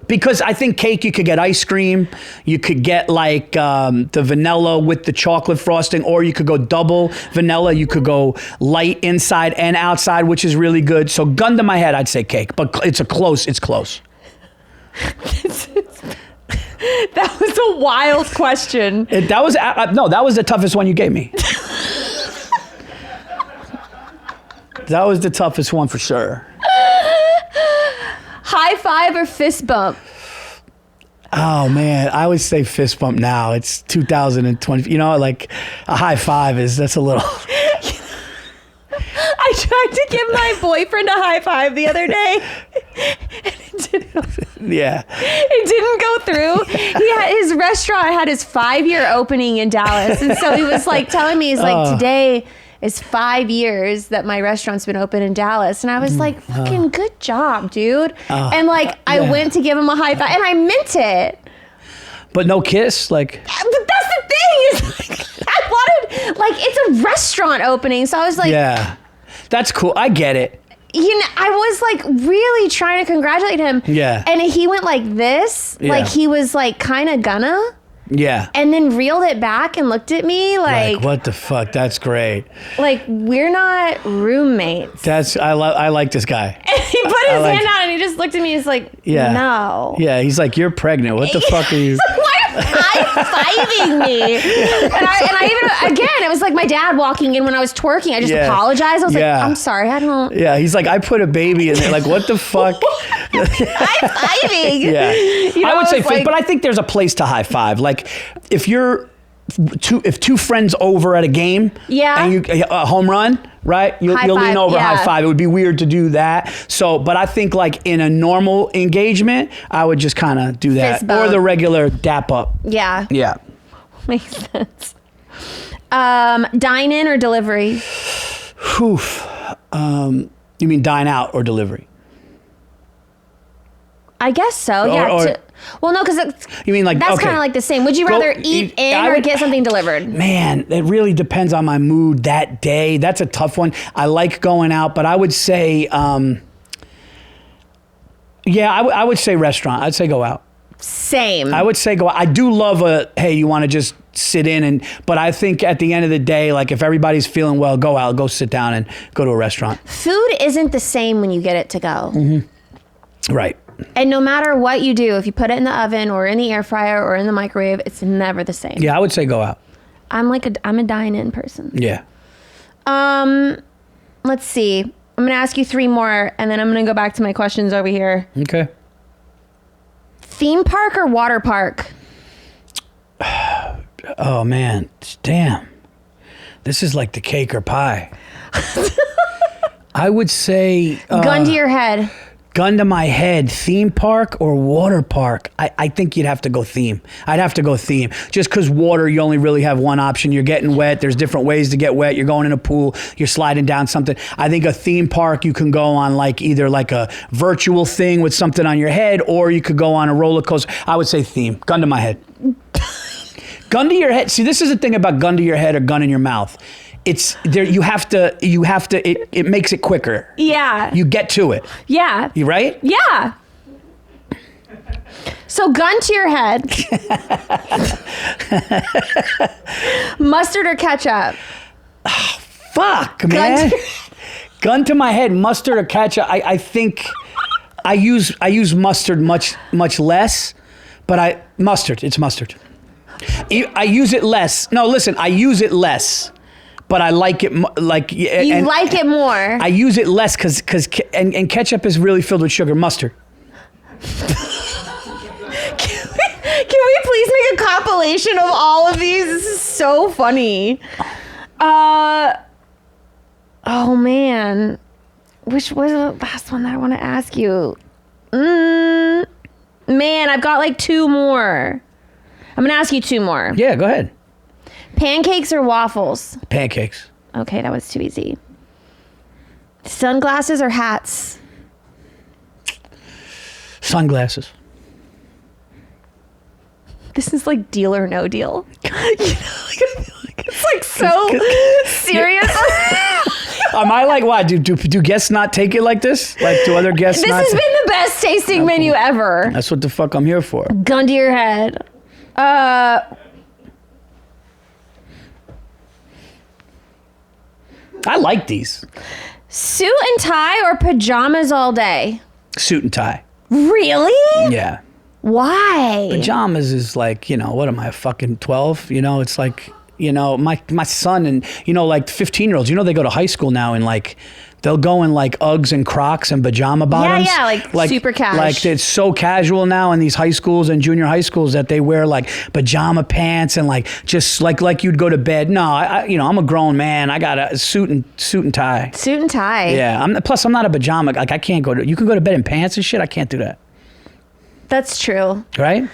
Speaker 4: Because I think cake, you could get ice cream, you could get like the vanilla with the chocolate frosting, or you could go double vanilla, you could go light inside and outside, which is really good. So gun to my head, I'd say cake, but it's close.
Speaker 3: That was a wild question.
Speaker 4: That was the toughest one you gave me. That was the toughest one for sure.
Speaker 3: High five or fist bump?
Speaker 4: Oh man, I would say fist bump now. It's 2020. You know, like a high five that's a little.
Speaker 3: I tried to give my boyfriend a high five the other day. And it didn't.
Speaker 4: Yeah.
Speaker 3: It didn't go through. His restaurant had his 5-year opening in Dallas. And so he was like telling me, he's like, today is 5 years that my restaurant's been open in Dallas. And I was like, fucking good job, dude. And like, I went to give him a high five and I meant it.
Speaker 4: But no kiss? Like.
Speaker 3: But that's the thing is like, I wanted, like, it's a restaurant opening. So I was like.
Speaker 4: Yeah. That's cool. I get it.
Speaker 3: You know, I was like really trying to congratulate him.
Speaker 4: Yeah.
Speaker 3: And he went like this.
Speaker 4: Yeah.
Speaker 3: Like he was like kind of gonna.
Speaker 4: Yeah.
Speaker 3: And then reeled it back and looked at me like
Speaker 4: what the fuck? That's great.
Speaker 3: Like we're not roommates.
Speaker 4: I like this guy.
Speaker 3: And he put his hand out and he just looked at me. He's like,
Speaker 4: yeah.
Speaker 3: No.
Speaker 4: Yeah. He's like, you're pregnant. What the fuck are you?
Speaker 3: Why are you high-fiving me? And I even, again, it was like my dad walking in when I was twerking. I just apologized. I was like, I'm sorry. I don't.
Speaker 4: Yeah. He's like, I put a baby in there. Like, what the fuck?
Speaker 3: High-fiving.
Speaker 4: Yeah.
Speaker 3: You know,
Speaker 4: I would say
Speaker 3: like,
Speaker 4: but I think there's a place to high five. Like if two friends over at a game, and you a home run, right? You'll lean over, high five. It would be weird to do that. So, but I think like in a normal engagement, I would just kind of do that, or the regular dap up.
Speaker 3: Yeah.
Speaker 4: Yeah.
Speaker 3: Makes sense. Dine in or delivery?
Speaker 4: Oof. You mean dine out or delivery?
Speaker 3: I guess so. Yeah.
Speaker 4: or-
Speaker 3: Well, no, because
Speaker 4: You mean like
Speaker 3: that's
Speaker 4: okay.
Speaker 3: kind of like the same. Would you rather eat in
Speaker 4: I
Speaker 3: or
Speaker 4: would-
Speaker 3: get something delivered?
Speaker 4: Man, it really depends on my mood that day. That's a tough one. I like going out, but I would say, I would say restaurant. I'd say go out.
Speaker 3: Same.
Speaker 4: I would say go out. I do love hey, you want to just sit in but I think at the end of the day, like if everybody's feeling well, go out, go sit down and go to a restaurant.
Speaker 3: Food isn't the same when you get it to go.
Speaker 4: Mm-hmm. Right.
Speaker 3: And no matter what you do, if you put it in the oven or in the air fryer or in the microwave, it's never the same.
Speaker 4: Yeah, I would say go out.
Speaker 3: I'm a dine-in person.
Speaker 4: Yeah.
Speaker 3: Let's see. I'm going to ask you 3 more, and then I'm going to go back to my questions over here.
Speaker 4: Okay.
Speaker 3: Theme park or water park?
Speaker 4: Oh man, damn. This is like the cake or pie. I would say
Speaker 3: Gun to your head.
Speaker 4: gun to my head, theme park or water park? I think you'd have to go theme. I'd have to go theme. Just because water, you only really have one option. You're getting wet. There's different ways to get wet. You're going in a pool. You're sliding down something. I think a theme park, you can go on like either like a virtual thing with something on your head, or you could go on a roller coaster. I would say theme. Gun to my head. Gun to your head. See, this is the thing about gun to your head or gun in your mouth. It's there. You have to. It makes it quicker.
Speaker 3: Yeah.
Speaker 4: You get to it.
Speaker 3: Yeah.
Speaker 4: You right?
Speaker 3: Yeah. So gun to your head. Mustard or ketchup?
Speaker 4: Fuck, man. Gun to my head, mustard or ketchup. I think I use mustard much less, but mustard. It's mustard. I use it less. No, listen, I use it less, but I like it like.
Speaker 3: You like it more.
Speaker 4: I use it less because and ketchup is really filled with sugar. Mustard.
Speaker 3: Can we please make a compilation of all of these? This is so funny. Oh man, which was the last one that I want to ask you? Man, I've got like 2 more. I'm gonna ask you 2 more.
Speaker 4: Yeah, go ahead.
Speaker 3: Pancakes or waffles?
Speaker 4: Pancakes.
Speaker 3: Okay, that was too easy. Sunglasses or hats?
Speaker 4: Sunglasses.
Speaker 3: This is like deal or no deal. You know, it's like so serious.
Speaker 4: Am I like what? Do guests not take it like this? Like do other guests
Speaker 3: This
Speaker 4: not?
Speaker 3: has been the best tasting menu ever.
Speaker 4: That's what the fuck I'm here for.
Speaker 3: Gun to your head.
Speaker 4: I like these.
Speaker 3: Suit and tie or pajamas all day?
Speaker 4: Suit and tie.
Speaker 3: Really?
Speaker 4: Yeah.
Speaker 3: Why?
Speaker 4: Pajamas is like, what am I, fucking 12? It's like, my son and, like 15-year-olds, they go to high school now and like, they'll go in like Uggs and Crocs and pajama bottoms.
Speaker 3: Yeah, like super cash.
Speaker 4: Like it's so casual now in these high schools and junior high schools that they wear like pajama pants and like just like you'd go to bed. No, I'm a grown man. I got a suit and tie.
Speaker 3: Suit and tie.
Speaker 4: Yeah. Plus I'm not a pajama. Like I can't you can go to bed in pants and shit. I can't do that.
Speaker 3: That's true.
Speaker 4: Right?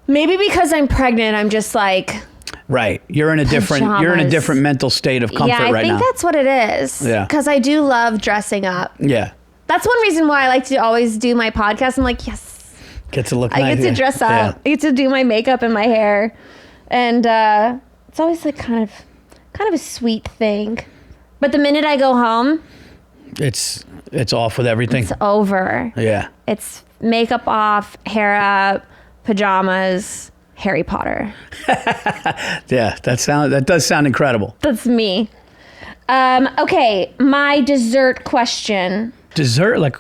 Speaker 3: Maybe because I'm pregnant, I'm just like.
Speaker 4: Right. You're in a different mental state of comfort right now.
Speaker 3: Yeah, I think that's what it is.
Speaker 4: Yeah.
Speaker 3: Because I do love dressing up.
Speaker 4: Yeah.
Speaker 3: That's one reason why I like to always do my podcast. I'm like, yes.
Speaker 4: Get to look
Speaker 3: I
Speaker 4: nice.
Speaker 3: get to dress up.
Speaker 4: Yeah.
Speaker 3: I get to do my makeup and my hair. And it's always like kind of a sweet thing. But the minute I go home,
Speaker 4: It's off with everything.
Speaker 3: it's over.
Speaker 4: Yeah.
Speaker 3: It's makeup off, hair up, pajamas, Harry Potter.
Speaker 4: Yeah, that does sound incredible.
Speaker 3: That's me. Okay, my dessert question.
Speaker 4: Dessert, like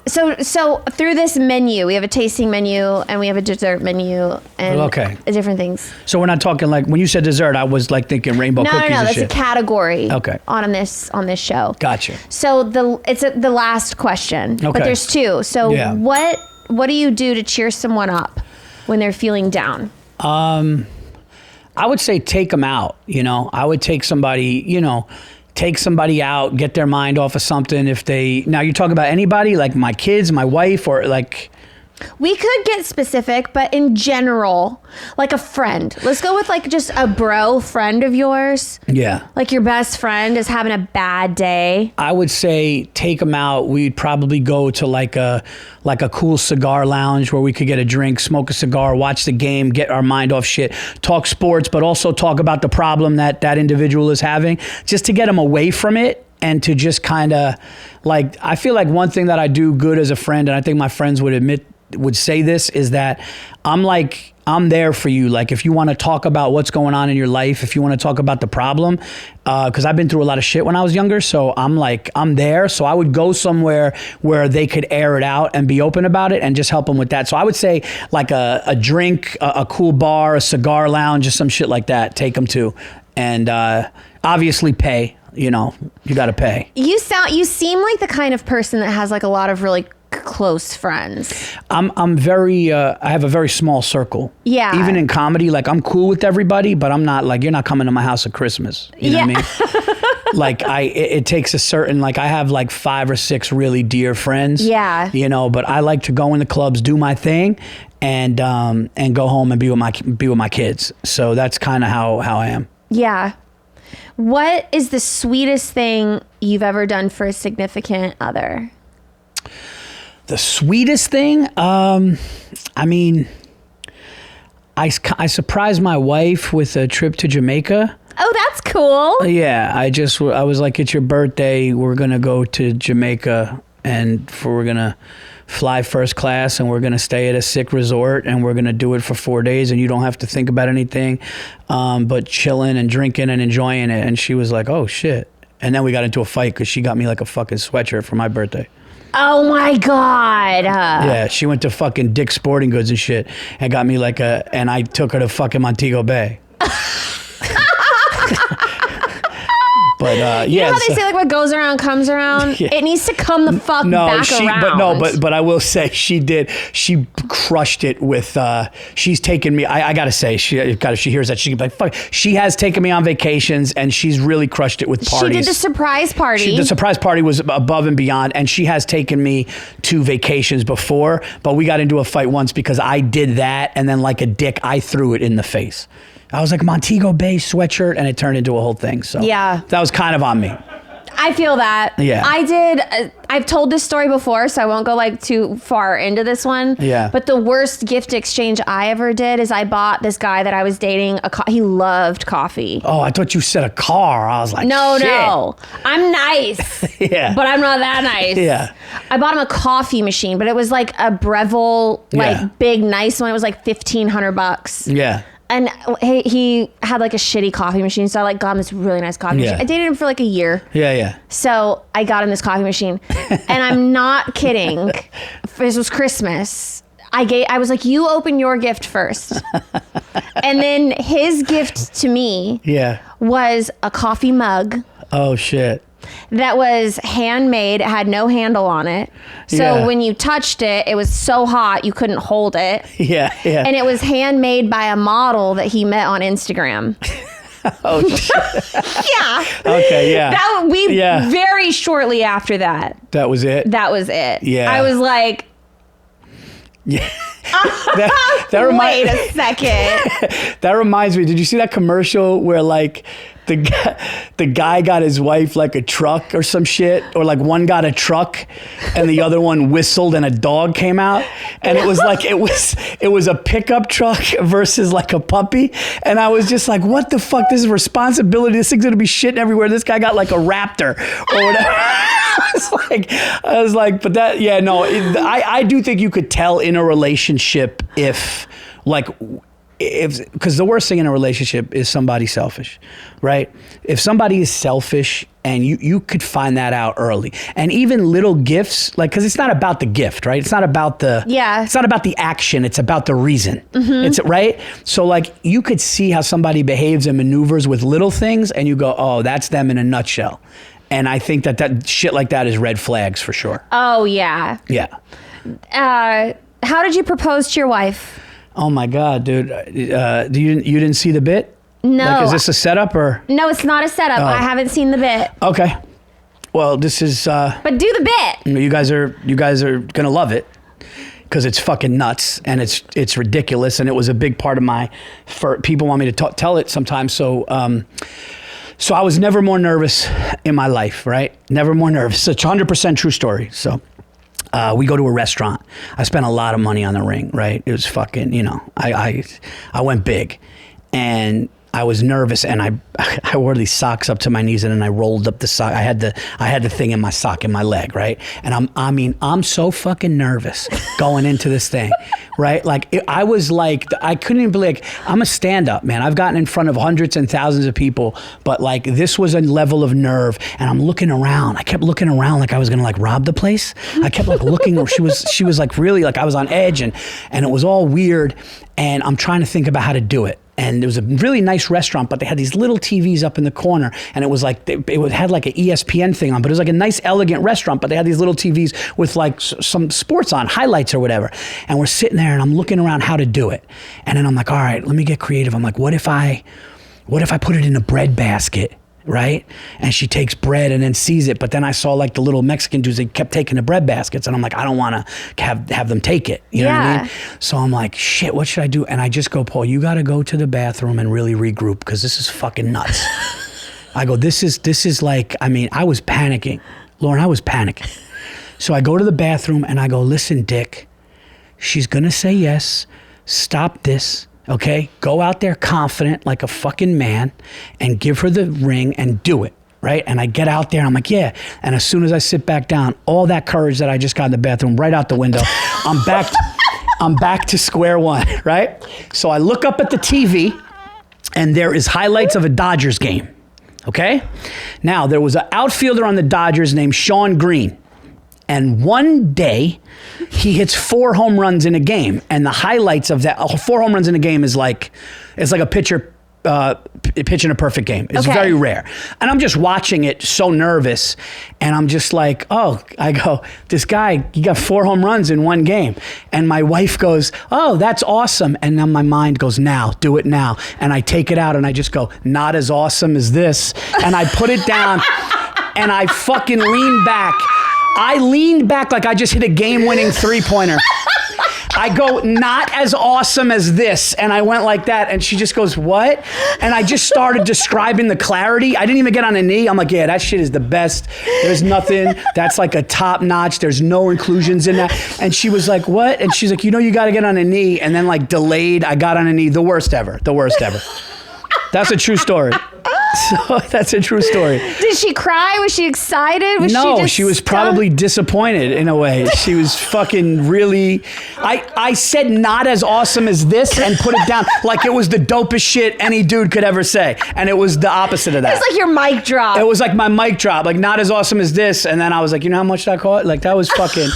Speaker 3: So through this menu, we have a tasting menu and we have a dessert menu and different things.
Speaker 4: so we're not talking like when you said dessert, I was like thinking rainbow cookies
Speaker 3: No,
Speaker 4: and
Speaker 3: that's
Speaker 4: shit.
Speaker 3: a category.
Speaker 4: Okay.
Speaker 3: On this show.
Speaker 4: Gotcha.
Speaker 3: So the last question.
Speaker 4: Okay.
Speaker 3: But there's 2. So
Speaker 4: Yeah.
Speaker 3: what do you do to cheer someone up when they're feeling down?
Speaker 4: I would say take them out. I would take somebody. Take somebody out, get their mind off of something. Now you're talking about anybody, like my kids, my wife, or like
Speaker 3: We could get specific, but in general, like a friend. Let's go with like just a bro friend of yours.
Speaker 4: Yeah.
Speaker 3: Like your best friend is having a bad day.
Speaker 4: I would say take them out. We'd probably go to like a cool cigar lounge where we could get a drink, smoke a cigar, watch the game, get our mind off shit, talk sports, but also talk about the problem that individual is having, just to get them away from it. And to just kind of like, I feel like one thing that I do good as a friend, and I think my friends would say this, is that I'm there for you. Like if you want to talk about what's going on in your life, if you want to talk about the problem, because I've been through a lot of shit when I was younger. So I'm there. So I would go somewhere where they could air it out and be open about it and just help them with that. So I would say like a drink, a cool bar, a cigar lounge, just some shit like that. Take them to, and obviously pay. You know, you got to pay.
Speaker 3: You seem like the kind of person that has like a lot of really close friends.
Speaker 4: I'm very, I have a very small circle.
Speaker 3: Yeah.
Speaker 4: Even in comedy, like I'm cool with everybody, but I'm not like, you're not coming to my house at Christmas. You know what I mean? Like it takes a certain, like I have like 5 or 6 really dear friends.
Speaker 3: Yeah.
Speaker 4: You know, but I like to go in the clubs, do my thing, and go home and be with my kids. So that's kind of how I am.
Speaker 3: Yeah. What is the sweetest thing you've ever done for a significant other?
Speaker 4: The sweetest thing? I mean, I surprised my wife with a trip to Jamaica.
Speaker 3: Oh, that's cool.
Speaker 4: Yeah, I was like, it's your birthday. We're going to go to Jamaica and we're going to fly first class and we're going to stay at a sick resort and we're going to do it for 4 days and you don't have to think about anything but chilling and drinking and enjoying it. And she was like, oh shit. And then we got into a fight because she got me like a fucking sweatshirt for my birthday.
Speaker 3: Oh my God.
Speaker 4: Yeah, she went to fucking Dick's Sporting Goods and shit and got me like and I took her to fucking Montego Bay. But
Speaker 3: you know how they say like what goes around comes around? Yeah. It needs to come the fuck back around.
Speaker 4: But I will say she crushed it with she's taken me. I gotta say if she hears that she can be like fuck. She has taken me on vacations and she's really crushed it with parties.
Speaker 3: She did the surprise party.
Speaker 4: The surprise party was above and beyond, and she has taken me to vacations before. But we got into a fight once because I did that, and then like a dick, I threw it in the face. I was like, Montego Bay sweatshirt, and it turned into a whole thing. So
Speaker 3: yeah,
Speaker 4: that was kind of on me.
Speaker 3: I feel that.
Speaker 4: Yeah.
Speaker 3: I did. I've told this story before, so I won't go like too far into this one.
Speaker 4: Yeah.
Speaker 3: But the worst gift exchange I ever did is I bought this guy that I was dating he loved coffee.
Speaker 4: Oh, I thought you said a car. I was like,
Speaker 3: no,
Speaker 4: shit.
Speaker 3: No. I'm nice.
Speaker 4: Yeah.
Speaker 3: But I'm not that nice.
Speaker 4: Yeah.
Speaker 3: I bought him a coffee machine, but it was like a Breville, like big, nice one. It was like $1,500.
Speaker 4: Yeah.
Speaker 3: And he had like a shitty coffee machine, so I like got him this really nice coffee machine. I dated him for like a year.
Speaker 4: Yeah.
Speaker 3: So I got him this coffee machine, and I'm not kidding. This was Christmas. I was like, you open your gift first, and then his gift to me was a coffee mug.
Speaker 4: Oh shit.
Speaker 3: That was handmade. It had no handle on it. So when you touched it, it was so hot you couldn't hold it.
Speaker 4: Yeah.
Speaker 3: And it was handmade by a model that he met on Instagram.
Speaker 4: Oh, shit.
Speaker 3: Yeah.
Speaker 4: Okay, yeah.
Speaker 3: Very shortly after that.
Speaker 4: That was it?
Speaker 3: That was it.
Speaker 4: Yeah.
Speaker 3: I was like...
Speaker 4: Yeah.
Speaker 3: Wait a second.
Speaker 4: That reminds me, did you see that commercial where like the guy got his wife like a truck or some shit, or like one got a truck and the other one whistled and a dog came out, and it was like it was a pickup truck versus like a puppy, and I was just like, what the fuck, this is responsibility, this thing's gonna be shitting everywhere, this guy got like a raptor or whatever. I was like, but that, yeah, no, I do think you could tell in a relationship if because the worst thing in a relationship is somebody selfish, right? If somebody is selfish, and you could find that out early, and even little gifts, like, because it's not about the gift, right? It's not about it's not about the action. It's about the reason. Mm-hmm. It's right. So like you could see how somebody behaves and maneuvers with little things, and you go, oh, that's them in a nutshell. And I think that shit like that is red flags for sure.
Speaker 3: Oh yeah.
Speaker 4: Yeah.
Speaker 3: How did you propose to your wife?
Speaker 4: Oh my God, dude! You didn't see the bit?
Speaker 3: No.
Speaker 4: Like, is this a setup or?
Speaker 3: No, it's not a setup. I haven't seen the bit.
Speaker 4: Okay. Well, this is.
Speaker 3: But do the bit.
Speaker 4: You guys are gonna love it, because it's fucking nuts and it's ridiculous, and it was a big part of people want me to tell it sometimes. So I was never more nervous in my life, right? Never more nervous. It's a 100% true story. So we go to a restaurant. I spent a lot of money on the ring, right? It was fucking, I went big, and I was nervous, and I wore these socks up to my knees, and then I rolled up the sock. I had the thing in my sock in my leg, right? And I'm so fucking nervous going into this thing, right? Like I was like, I couldn't even believe. I'm a stand-up, man. I've gotten in front of hundreds and thousands of people, but like this was a level of nerve, and I'm looking around. I kept looking around like I was gonna like rob the place. I kept like looking. She was like really like I was on edge, and it was all weird. And I'm trying to think about how to do it. And it was a really nice restaurant, but they had these little TVs up in the corner, and it was like it had like an ESPN thing on, but it was like a nice, elegant restaurant. But they had these little TVs with like some sports on, highlights or whatever. And we're sitting there, and I'm looking around how to do it. And then I'm like, all right, let me get creative. I'm like, what if I put it in a bread basket? Right? And she takes bread and then sees it. But then I saw like the little Mexican dudes, they kept taking the bread baskets. And I'm like, I don't want to have them take it. You know what I mean? So I'm like, shit, what should I do? And I just go, Paul, you got to go to the bathroom and really regroup, because this is fucking nuts. I go, this is like, I was panicking. Lauren, I was panicking. So I go to the bathroom and I go, listen, Dick, she's going to say yes. Stop this. Okay, go out there confident like a fucking man and give her the ring and do it, right? And I get out there and I'm like, yeah. And as soon as I sit back down, all that courage that I just got in the bathroom, right out the window, I'm back to square one, right? So I look up at the TV, and there is highlights of a Dodgers game, okay? Now, there was an outfielder on the Dodgers named Sean Green. And one day, he hits 4 home runs in a game. And the highlights of that, 4 home runs in a game is like, it's like a pitcher pitching a perfect game. It's very rare. And I'm just watching it so nervous. And I'm just like, I go, this guy, he got 4 home runs in one game. And my wife goes, oh, that's awesome. And then my mind goes, now, do it now. And I take it out and I just go, not as awesome as this. And I put it down and I fucking lean back. I leaned back like I just hit a game-winning three-pointer. I go, not as awesome as this. And I went like that. And she just goes, what? And I just started describing the clarity. I didn't even get on a knee. I'm like, yeah, that shit is the best. There's nothing. That's like a top notch. There's no inclusions in that. And she was like, what? And she's like, you got to get on a knee. And then like delayed, I got on a knee. The worst ever. That's a true story. So that's a true story.
Speaker 3: Did she cry? Was she excited?
Speaker 4: No, she was probably disappointed in a way. She was fucking really... I said not as awesome as this and put it down like it was the dopest shit any dude could ever say. And it was the opposite of that.
Speaker 3: It's like your mic drop.
Speaker 4: It was like my mic drop. Like not as awesome as this. And then I was like, you know how much that cost? Like that was fucking...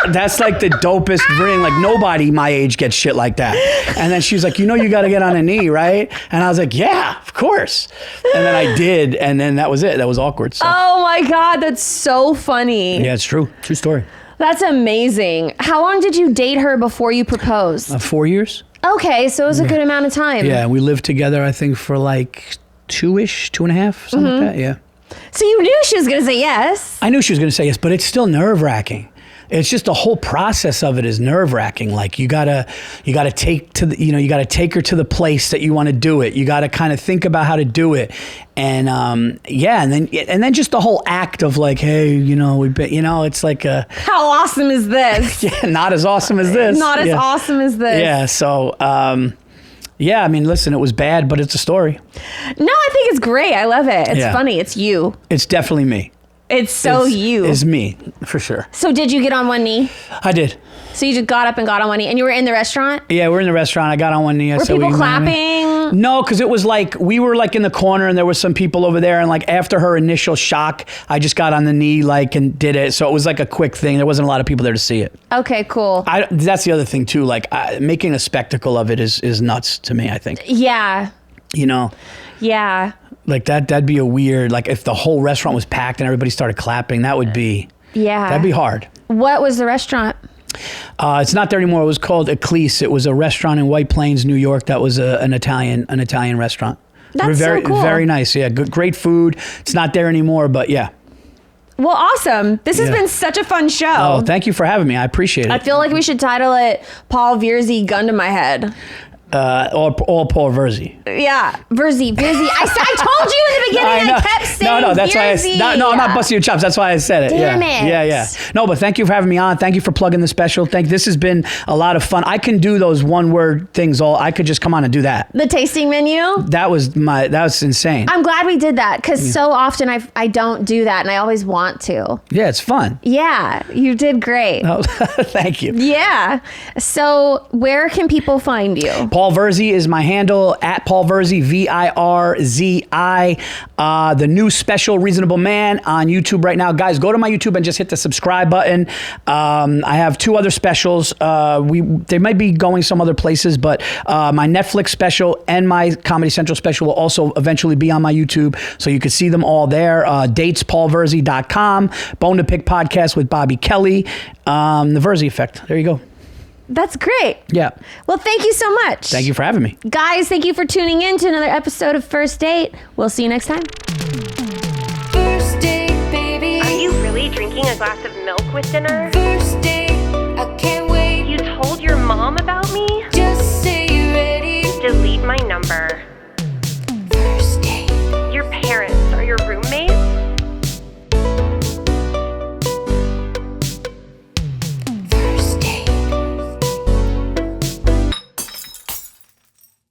Speaker 4: That's like the dopest ring. Like nobody my age gets shit like that. And then she was like, you got to get on a knee, right? And I was like, yeah, of course. And then I did. And then that was it. That was awkward. So.
Speaker 3: Oh my God. That's so funny.
Speaker 4: Yeah, it's true. True story.
Speaker 3: That's amazing. How long did you date her before you proposed?
Speaker 4: 4 years.
Speaker 3: Okay. So it was a good amount of time.
Speaker 4: Yeah. We lived together, I think, for like 2.5, something like that. Yeah.
Speaker 3: So you knew she was going to say yes.
Speaker 4: I knew she was going to say yes, but it's still nerve-wracking. It's just the whole process of it is nerve-wracking. Like you gotta take you gotta take her to the place that you want to do it. You gotta kind of think about how to do it, and and then just the whole act of like, hey, it's like a
Speaker 3: how awesome is this?
Speaker 4: Yeah, not as awesome as this.
Speaker 3: Not as awesome as this.
Speaker 4: Yeah. So. Yeah, I mean, listen, it was bad, but it's a story.
Speaker 3: No, I think it's great. I love it. It's funny. It's you.
Speaker 4: It's definitely me.
Speaker 3: It's you.
Speaker 4: It's me, for sure.
Speaker 3: So did you get on one knee?
Speaker 4: I did.
Speaker 3: So you just got up and got on one knee, and you were in the restaurant?
Speaker 4: Yeah, we're in the restaurant. I got on one knee.
Speaker 3: Were people clapping?
Speaker 4: No, because it was like, we were like in the corner, and there were some people over there, and like after her initial shock, I just got on the knee like and did it. So it was like a quick thing. There wasn't a lot of people there to see it.
Speaker 3: Okay, cool.
Speaker 4: That's the other thing too. Like making a spectacle of it is nuts to me, I think.
Speaker 3: Yeah. Yeah.
Speaker 4: Like that'd be a weird, like if the whole restaurant was packed and everybody started clapping, that'd be hard.
Speaker 3: What was the restaurant?
Speaker 4: It's not there anymore. It was called Eclise. It was a restaurant in White Plains, New York. That was an Italian restaurant.
Speaker 3: That's
Speaker 4: very,
Speaker 3: so cool.
Speaker 4: Very nice. Yeah, great food. It's not there anymore, but yeah.
Speaker 3: Well, awesome. This has been such a fun show.
Speaker 4: Oh, thank you for having me. I appreciate it.
Speaker 3: I feel like we should title it Paul Virzi, Gun to My Head.
Speaker 4: Or Paul Virzi.
Speaker 3: Yeah, Virzi. I told you in the beginning. I kept saying
Speaker 4: No, that's
Speaker 3: Virzi.
Speaker 4: why I'm not busting your chops. That's why I said it.
Speaker 3: Damn
Speaker 4: yeah.
Speaker 3: it.
Speaker 4: Yeah. No, but thank you for having me on. Thank you for plugging the special. This has been a lot of fun. I can do those one-word things. I could just come on and do that.
Speaker 3: The tasting menu.
Speaker 4: That was insane.
Speaker 3: I'm glad we did that because so often I don't do that and I always want to.
Speaker 4: Yeah, it's fun.
Speaker 3: Yeah, you did great.
Speaker 4: Oh, thank you.
Speaker 3: Yeah. So where can people find you?
Speaker 4: Paul Virzi is my handle, at Paul Virzi, Virzi. The new special Reasonable Man on YouTube right now. Guys, go to my YouTube and just hit the subscribe button. I have 2 other specials. They might be going some other places, but my Netflix special and my Comedy Central special will also eventually be on my YouTube, so you can see them all there. DatesPaulVirzi.com, Bone to Pick podcast with Bobby Kelly, The Virzi Effect. There you go.
Speaker 3: That's great.
Speaker 4: Yeah.
Speaker 3: Well, thank you so much.
Speaker 4: Thank you for having me.
Speaker 3: Guys, thank you for tuning in to another episode of First Date. We'll see you next time.
Speaker 2: First date, baby.
Speaker 1: Are you really drinking a glass of milk with dinner?
Speaker 2: First date, I can't wait.
Speaker 1: You told your mom about me?
Speaker 2: Just say you're ready.
Speaker 1: Delete my number.